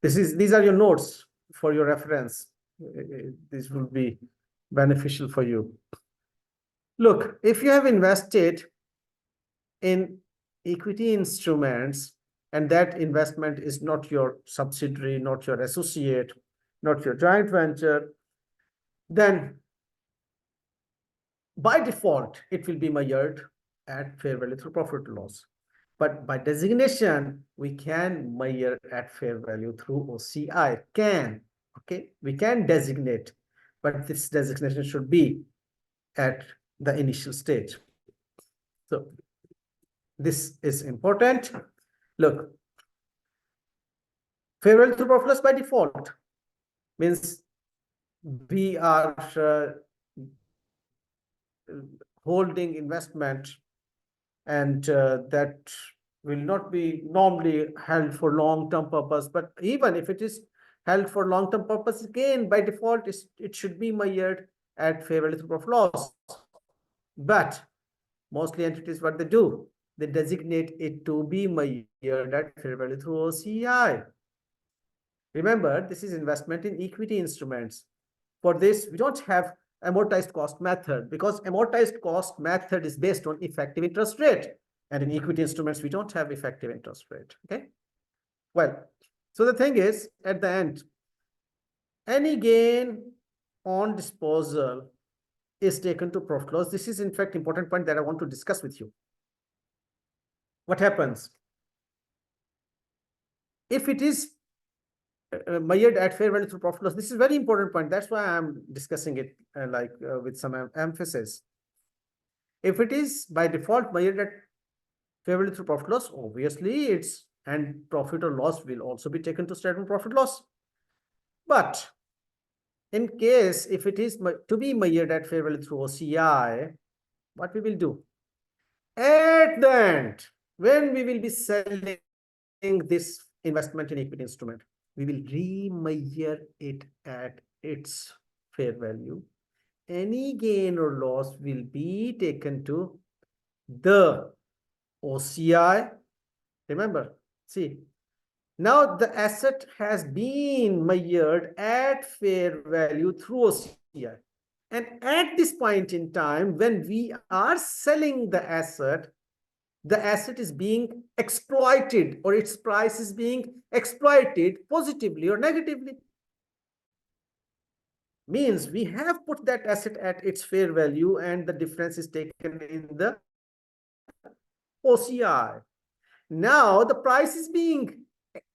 These are your notes for your reference. This will be beneficial for you. Look, if you have invested in equity instruments and that investment is not your subsidiary, not your associate, not your joint venture, then by default, it will be measured at fair value through profit or loss. But by designation, we can measure at fair value through OCI. Okay, we can designate, but this designation should be at the initial stage. So this is important. Look, fair value through profit loss by default means we are holding investment, and that will not be normally held for long-term purpose. But even if it is held for long-term purpose, again, by default, it should be measured at fair value through profit loss. But mostly entities, what they do, they designate it to be measured at fair value through OCI. Remember, this is investment in equity instruments. For this, we don't have amortized cost method, because amortized cost method is based on effective interest rate. And in equity instruments, we don't have effective interest rate. Okay. Well, so the thing is, at the end, any gain on disposal is taken to profit loss. This is in fact important point that I want to discuss with you. What happens if it is measured at fair value through profit loss? This is very important point. That's why I'm discussing it with some emphasis. If it is by default measured at fair value through profit loss, obviously it's, and profit or loss will also be taken to statement profit loss. But in case if it is to be measured at fair value through OCI, what we will do? At the end, when we will be selling this investment in equity instrument, we will remeasure it at its fair value. Any gain or loss will be taken to the OCI. Remember, see, now the asset has been measured at fair value through OCI. And at this point in time, when we are selling the asset is being exploited, or its price is being exploited positively or negatively. Means we have put that asset at its fair value and the difference is taken in the OCI. Now the price is being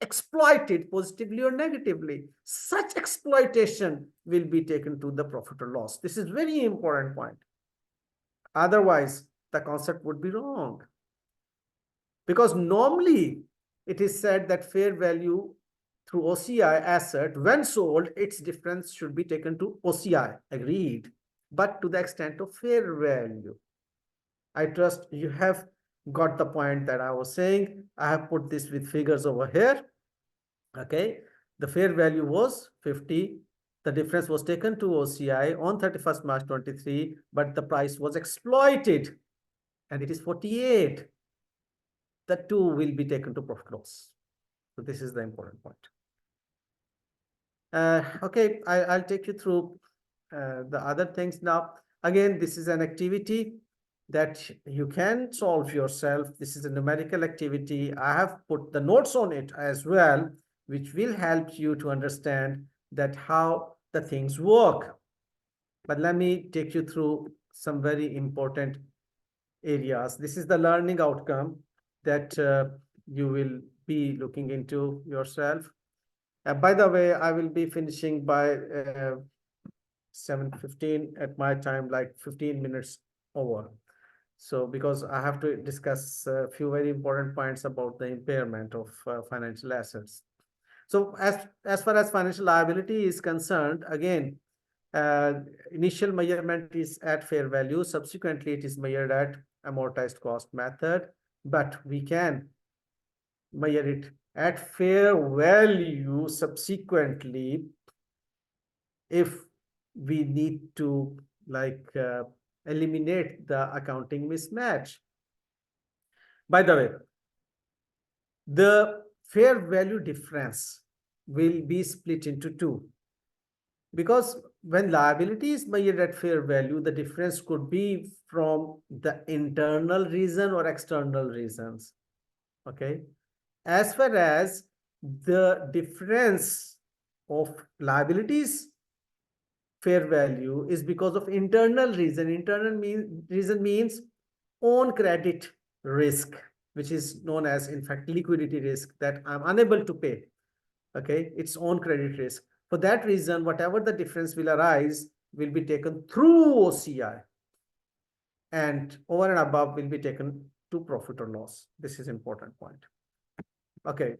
exploited positively or negatively. Such exploitation will be taken to the profit or loss. This is very important point. Otherwise, the concept would be wrong. Because normally it is said that fair value through OCI asset, when sold, its difference should be taken to OCI, agreed, but to the extent of fair value. I trust you have got the point that I was saying. I have put this with figures over here. Okay, the fair value was 50. The difference was taken to OCI on 31st March 23, but the price was exploited and it is 48. The two will be taken to profit loss. So this is the important point. Okay, I'll take you through the other things now. Again, this is an activity that you can solve yourself. This is a numerical activity. I have put the notes on it as well, which will help you to understand that how the things work. But let me take you through some very important areas. This is the learning outcome that you will be looking into yourself. By the way, I will be finishing by 7:15 at my time, like 15 minutes over. So because I have to discuss a few very important points about the impairment of financial assets. So as far as financial liability is concerned, again, uh, initial measurement is at fair value. Subsequently, it is measured at amortized cost method, but we can measure it at fair value subsequently if we need to eliminate the accounting mismatch. By the way, the fair value difference will be split into two, because when liability is measured at fair value, the difference could be from the internal reason or external reasons. Okay, as far as the difference of liabilities fair value is because of internal reason. Reason means own credit risk, which is known as, in fact, liquidity risk, that I'm unable to pay. Okay, its own credit risk. For that reason, whatever the difference will arise will be taken through OCI, and over and above will be taken to profit or loss. This is important point. Okay,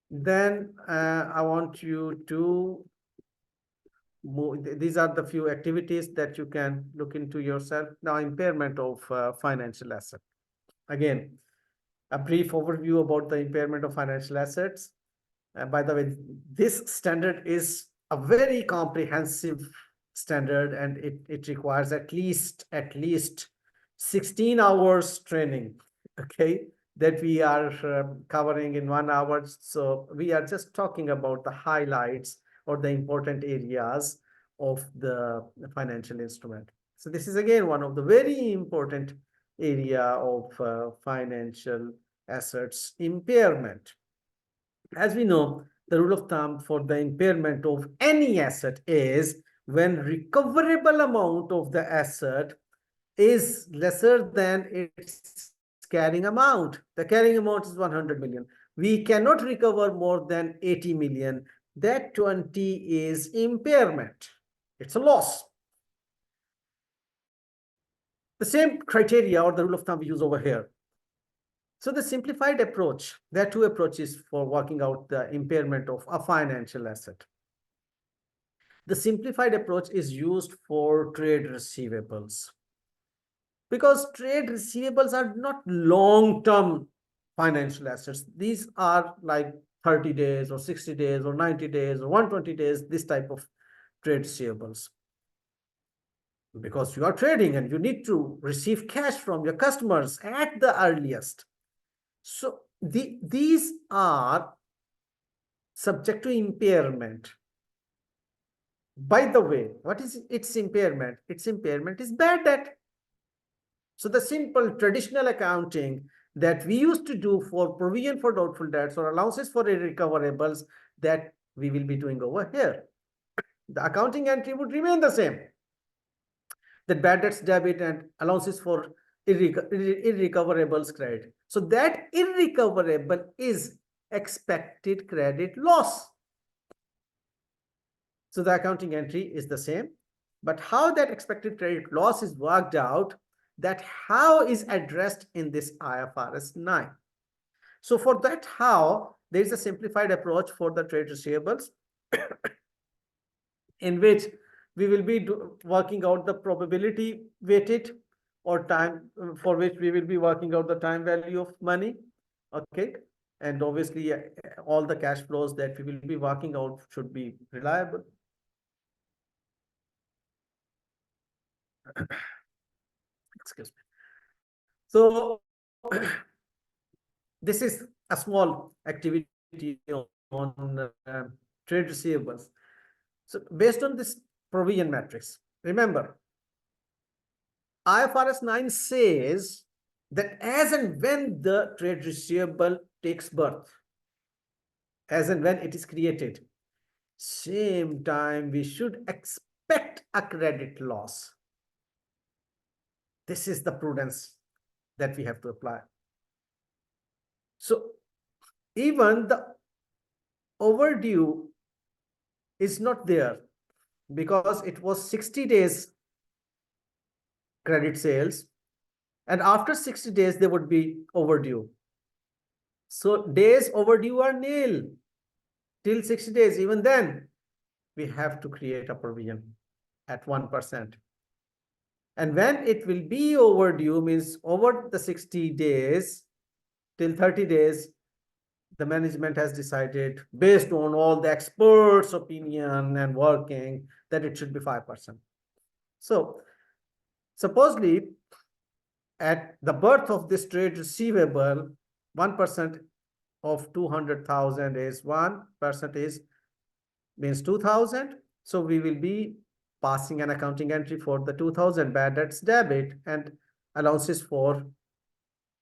then I want you to these are the few activities that you can look into yourself. Now, impairment of financial asset. Again, a brief overview about the impairment of financial assets. By the way, this standard is a very comprehensive standard, and it requires at least 16 hours training, okay, that we are covering in 1 hour. So we are just talking about the highlights or the important areas of the financial instrument. So this is again one of the very important area of financial assets impairment. As we know, the rule of thumb for the impairment of any asset is when recoverable amount of the asset is lesser than its carrying amount. The carrying amount is 100 million. We cannot recover more than 80 million. That 20 is impairment. It's a loss. The same criteria or the rule of thumb we use over here. So the simplified approach, there are two approaches for working out the impairment of a financial asset. The simplified approach is used for trade receivables, because trade receivables are not long-term financial assets. These are like 30 days or 60 days or 90 days or 120 days, this type of trade receivables. Because you are trading and you need to receive cash from your customers at the earliest. So these are subject to impairment. By the way, what is its impairment? Its impairment is bad debt. So the simple traditional accounting that we used to do for provision for doubtful debts or allowances for irrecoverables, that we will be doing over here. The accounting entry would remain the same. That bad debts debit and allowances for irrecoverables credit. So that irrecoverable is expected credit loss. So the accounting entry is the same, but how that expected credit loss is worked out, that how is addressed in this IFRS 9. So for that how, there is a simplified approach for the trade receivables in which we will be working out the probability weighted or time, for which we will be working out the time value of money. Okay. And obviously all the cash flows that we will be working out should be reliable. Excuse me. So this is a small activity on trade receivables. So based on this provision matrix, remember, IFRS 9 says that as and when the trade receivable takes birth, as and when it is created, same time we should expect a credit loss. This is the prudence that we have to apply. So even the overdue is not there because it was 60 days credit sales, and after 60 days they would be overdue. So days overdue are nil till 60 days. Even then we have to create a provision at 1%. And when it will be overdue, means over the 60 days till 30 days, the management has decided, based on all the experts' opinion and working, that it should be 5%. So supposedly at the birth of this trade receivable, 1% of 200,000 is 1% is means 2,000. So we will be passing an accounting entry for the 2,000 bad debts debit and allowances for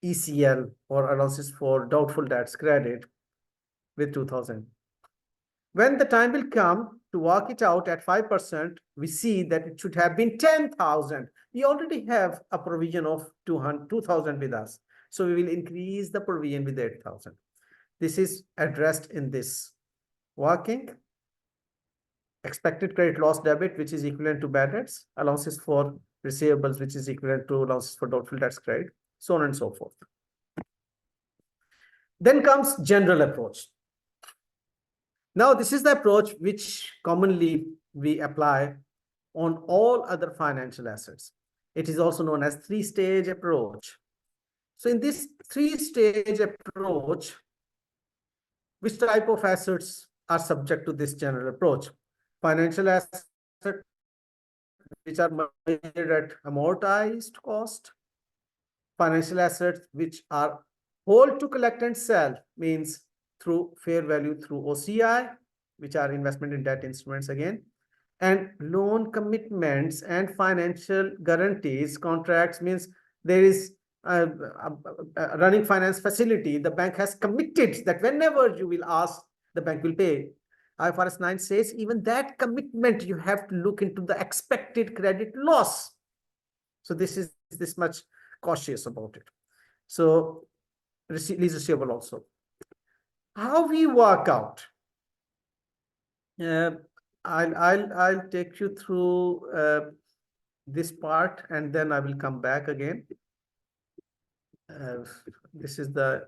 ECL or allowances for doubtful debts credit with 2,000. When the time will come to work it out at 5%, we see that it should have been 10,000. We already have a provision of 2,000 with us. So we will increase the provision with 8,000. This is addressed in this working. Expected credit loss debit, which is equivalent to bad debts, allowances for receivables, which is equivalent to allowances for doubtful debts credit, so on and so forth. Then comes general approach. Now, this is the approach which commonly we apply on all other financial assets. It is also known as three-stage approach. So in this three-stage approach, which type of assets are subject to this general approach? Financial assets, which are measured at amortized cost. Financial assets which are hold to collect and sell, means through fair value through OCI, which are investment in debt instruments again, and loan commitments and financial guarantees contracts, means there is a running finance facility. The bank has committed that whenever you will ask, the bank will pay. IFRS 9 says even that commitment you have to look into the expected credit loss. So this is this much cautious about it. So lease receivable also. How we work out? I'll take you through this part and then I will come back again. This is the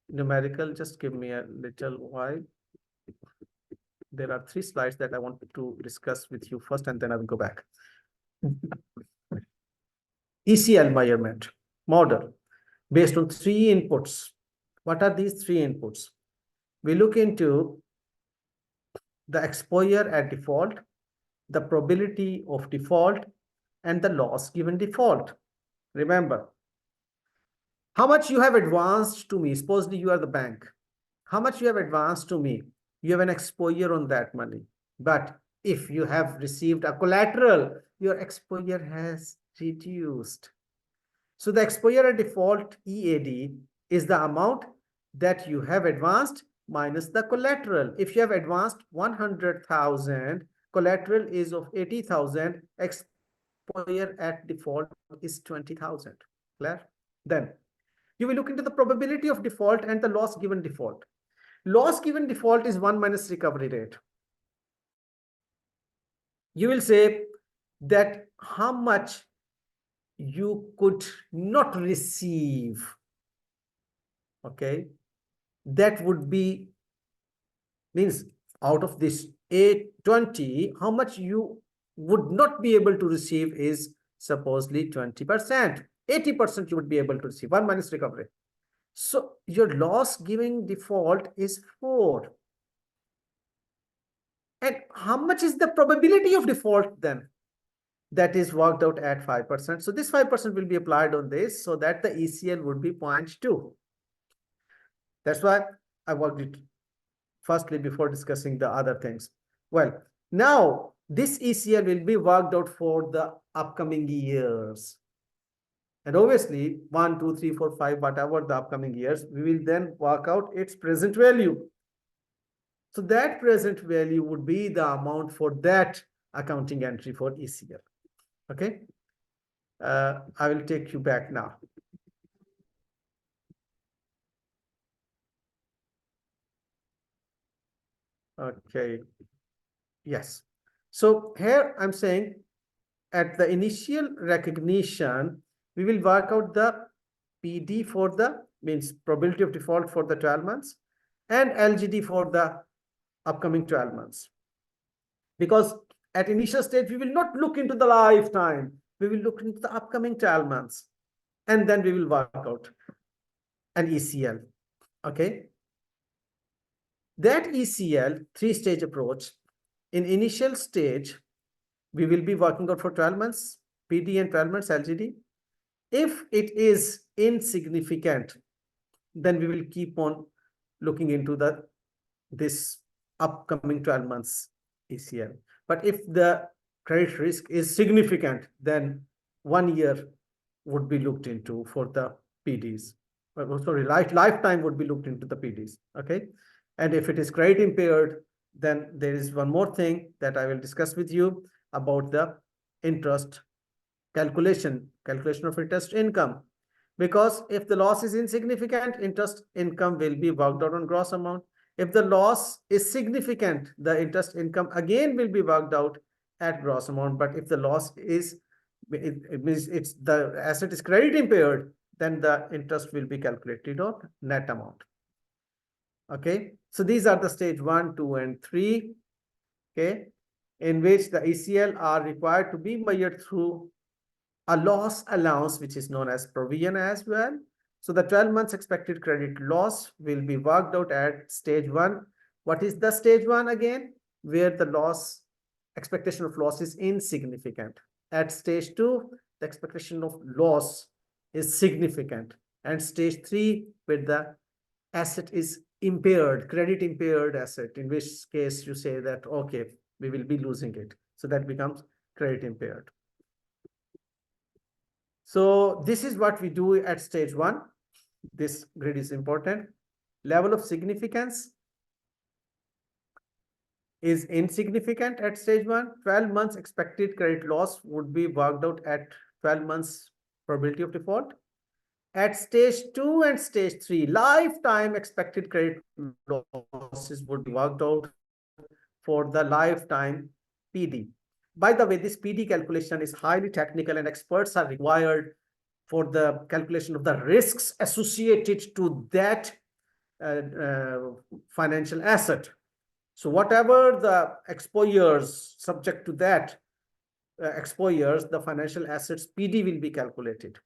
numerical. Just give me a little while. There are 3 slides that I want to discuss with you first, and then I will go back. ECL measurement model based on 3 inputs. What are these 3 inputs? We look into the exposure at default, the probability of default, and the loss given default. Remember, how much you have advanced to me. Supposedly you are the bank. How much you have advanced to me? You have an exposure on that money. But if you have received a collateral, your exposure has reduced. So the exposure at default, EAD, is the amount that you have advanced minus the collateral. If you have advanced 100,000, collateral is of 80,000, exposure exposure at default is 20,000. Clear? Then you will look into the probability of default and the loss given default. Loss given default is 1 minus recovery rate. You will say that how much you could not receive. Okay, that would be, means out of this 820, how much you would not be able to receive is supposedly 20%. 80% you would be able to receive, 1 minus recovery. So your loss giving default is 4. And how much is the probability of default then? That is worked out at 5%. So this 5% will be applied on this, so that the ECL would be 0.2. That's why I worked it firstly before discussing the other things. Well, now this ECL will be worked out for the upcoming years. And obviously, 1, 2, 3, 4, 5, whatever the upcoming years, we will then work out its present value. So that present value would be the amount for that accounting entry for ECL. Okay. I will take you back now. Okay. Yes. So here I'm saying at the initial recognition, we will work out the PD for the, means probability of default for the 12 months, and LGD for the upcoming 12 months. Because at initial stage, we will not look into the lifetime. We will look into the upcoming 12 months. And then we will work out an ECL. Okay. That ECL, 3-stage approach, in initial stage, we will be working out for 12 months, PD, and 12 months LGD. If it is insignificant, then we will keep on looking into this upcoming 12 months ECL. But if the credit risk is significant, then 1 year would be looked into for the PDs. Sorry, lifetime would be looked into the PDs. Okay. And if it is credit impaired, then there is one more thing that I will discuss with you about the interest calculation of interest income. Because if the loss is insignificant, interest income will be worked out on gross amount. If the loss is significant, the interest income again will be worked out at gross amount. But if the loss is, it means it's the asset is credit impaired, then the interest will be calculated on net amount. Okay, so these are the stage 1, 2, and 3. Okay, in which the ECL are required to be measured through a loss allowance, which is known as provision as well. So the 12 months expected credit loss will be worked out at stage 1. What is the stage 1 again? Where the loss, expectation of loss is insignificant. At stage 2, the expectation of loss is significant. And stage 3, where the asset is impaired, credit impaired asset, in which case you say that, okay, we will be losing it. So that becomes credit impaired. So this is what we do at stage 1. This grid is important. Level of significance is insignificant at stage 1. 12 months expected credit loss would be worked out at 12 months probability of default. At stage 2 and stage 3, lifetime expected credit losses would be worked out for the lifetime PD. By the way, this PD calculation is highly technical and experts are required for the calculation of the risks associated to that financial asset. So whatever the exposures subject to that exposures, the financial assets PD will be calculated.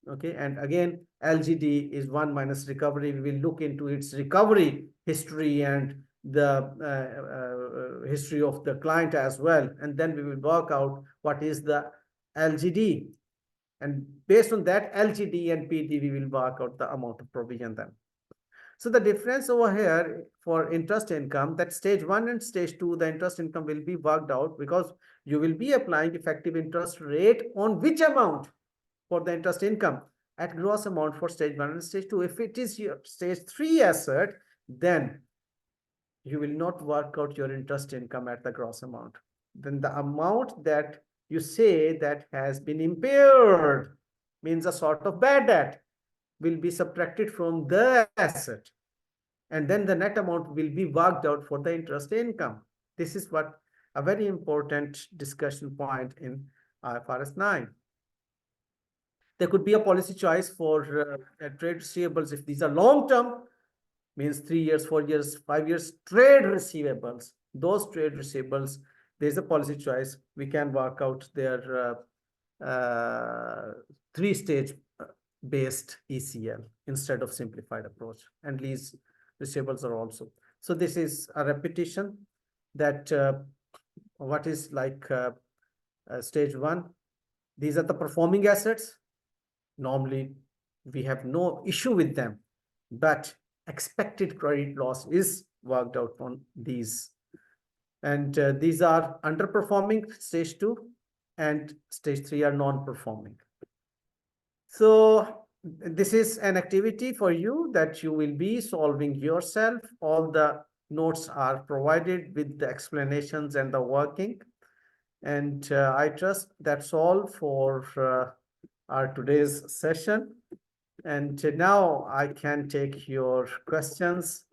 Okay, and again, LGD is 1 minus recovery. We will look into its recovery history and the history of the client as well. And then we will work out what is the LGD. And based on that LGD and PD, we will work out the amount of provision then. So the difference over here for interest income, that stage 1 and stage 2, the interest income will be worked out because you will be applying effective interest rate on which amount for the interest income at gross amount for stage 1 and stage 2. If it is your stage 3 asset, then you will not work out your interest income at the gross amount. Then the amount that you say that has been impaired, means a sort of bad debt, will be subtracted from the asset. And then the net amount will be worked out for the interest income. This is what a very important discussion point in IFRS 9. There could be a policy choice for trade receivables if these are long term, means 3 years, 4 years, 5 years trade receivables. Those trade receivables, there's a policy choice. We can work out their three-stage based ECL instead of simplified approach. And lease receivables are also. So this is a repetition that what is like stage one. These are the performing assets. Normally, we have no issue with them, but expected credit loss is worked out on these. And these are underperforming, stage two, and stage three are non-performing. So this is an activity for you that you will be solving yourself. All the notes are provided with the explanations and the working. And I trust that's all for our today's session. And now I can take your questions.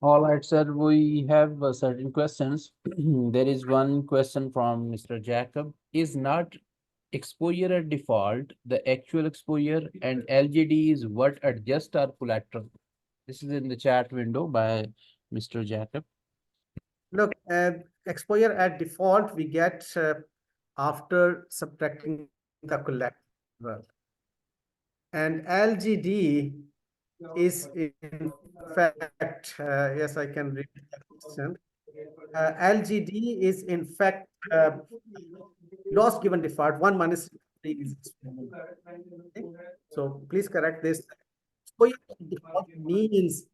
All right, sir. We have certain questions. There is one question from Mr. Jacob. Is not exposure at default the actual exposure, and LGD is what adjust our collateral? This is in the chat window by Mr. Jacob. Look, exposure at default we get after subtracting the collateral. And LGD is in fact, yes, I can read that question. LGD is in fact loss given default, 1 minus 3 is exposure. Okay? So please correct this. Exposure at default means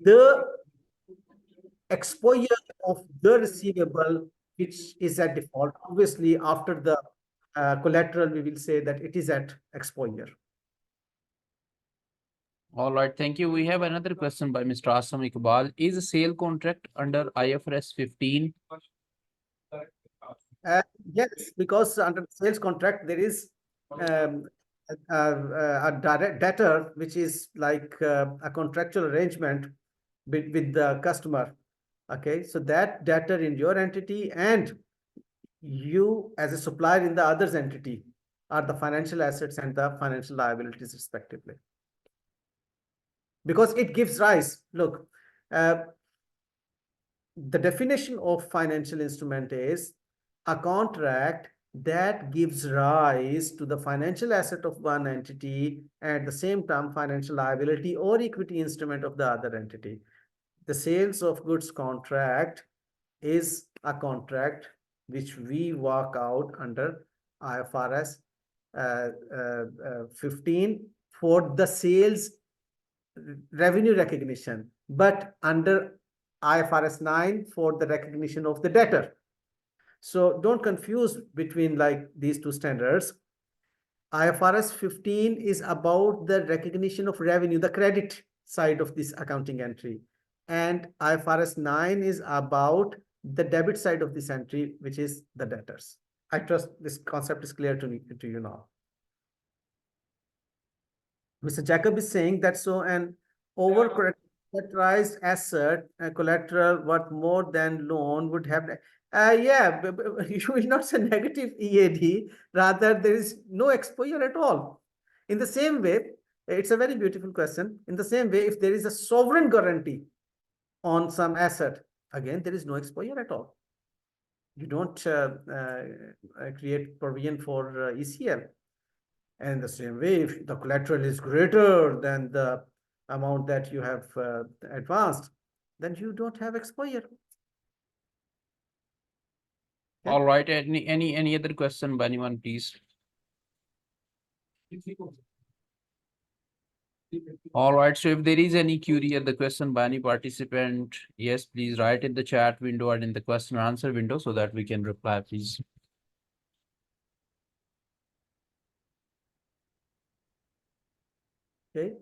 the exposure of the receivable which is at default. Obviously, after the collateral, we will say that it is at exposure. All right, thank you. We have another question by Mr. Asam Iqbal. Is a sale contract under IFRS 15? Yes, because under sales contract, there is a direct debtor, which is like a contractual arrangement with the customer. Okay, so that debtor in your entity and you as a supplier in the other's entity are the financial assets and the financial liabilities respectively. Because it gives rise, look, the definition of financial instrument is a contract that gives rise to the financial asset of one entity and at the same time financial liability or equity instrument of the other entity. The sales of goods contract is a contract which we work out under IFRS 15 for the sales revenue recognition, but under IFRS 9 for the recognition of the debtor. So don't confuse between like these two standards. IFRS 15 is about the recognition of revenue, the credit side of this accounting entry. And IFRS 9 is about the debit side of this entry, which is the debtors. I trust this concept is clear to you now. Mr. Jacob is saying that so an over collateralized asset, collateral worth more than loan would have. Yeah, you will not say negative EAD. Rather, there is no exposure at all. In the same way, it's a very beautiful question. In the same way, if there is a sovereign guarantee on some asset, again, there is no exposure at all. You don't create provision for ECL. And the same way, if the collateral is greater than the amount that you have advanced, then you don't have exposure. Okay. All right. Any other question by anyone, please? All right. So if there is any query or the question by any participant, yes, please write in the chat window and in the question and answer window so that we can reply, please. Okay.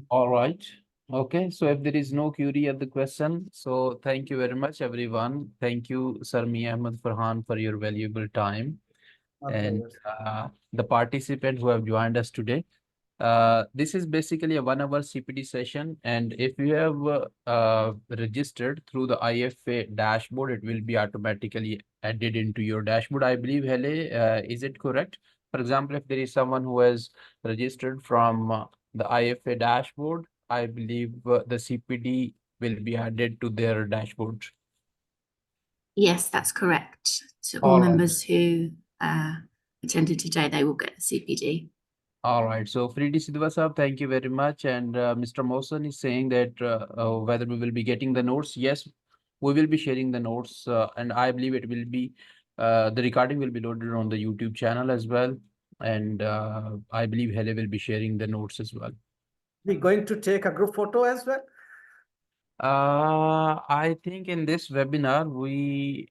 All right. Okay, so if there is no query at the question, so thank you very much, everyone. Thank you, Sir Mia Ahmed Farhan, for your valuable time, My and pleasure. the participants who have joined us today. This is basically a 1 hour CPD session, and if you have registered through the IFA dashboard, it will be automatically added into your dashboard. I believe, Hele, is it correct? For example, if there is someone who has registered from the IFA dashboard, I believe the CPD will be added to their dashboard. Yes, that's correct. So all All right. members who attended today, they will get the CPD. All right. So Freedy Sidhwa sir, thank you very much. And Mr. Mohsen is saying that whether we will be getting the notes. Yes, we will be sharing the notes. And I believe it will be, the recording will be loaded on the YouTube channel as well. And I believe Hele will be sharing the notes as well. We're going to take a group photo as well. I think in this webinar, we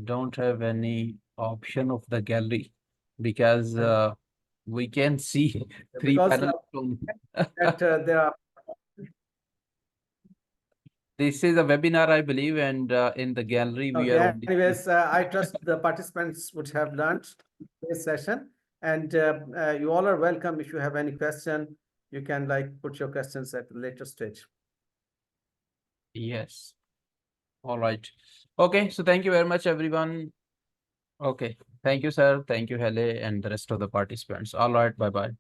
don't have any option of the gallery because we can see three Because panels from that there are this is a webinar, I believe, and in the gallery we are okay. only. Anyways, I trust the participants would have learned this session, and you all are welcome. If you have any question, you can like put your questions at a later stage. Yes. All right. Okay. So thank you very much, everyone. Okay. Thank you, sir. Thank you, Hele, and the rest of the participants. All right. Bye bye.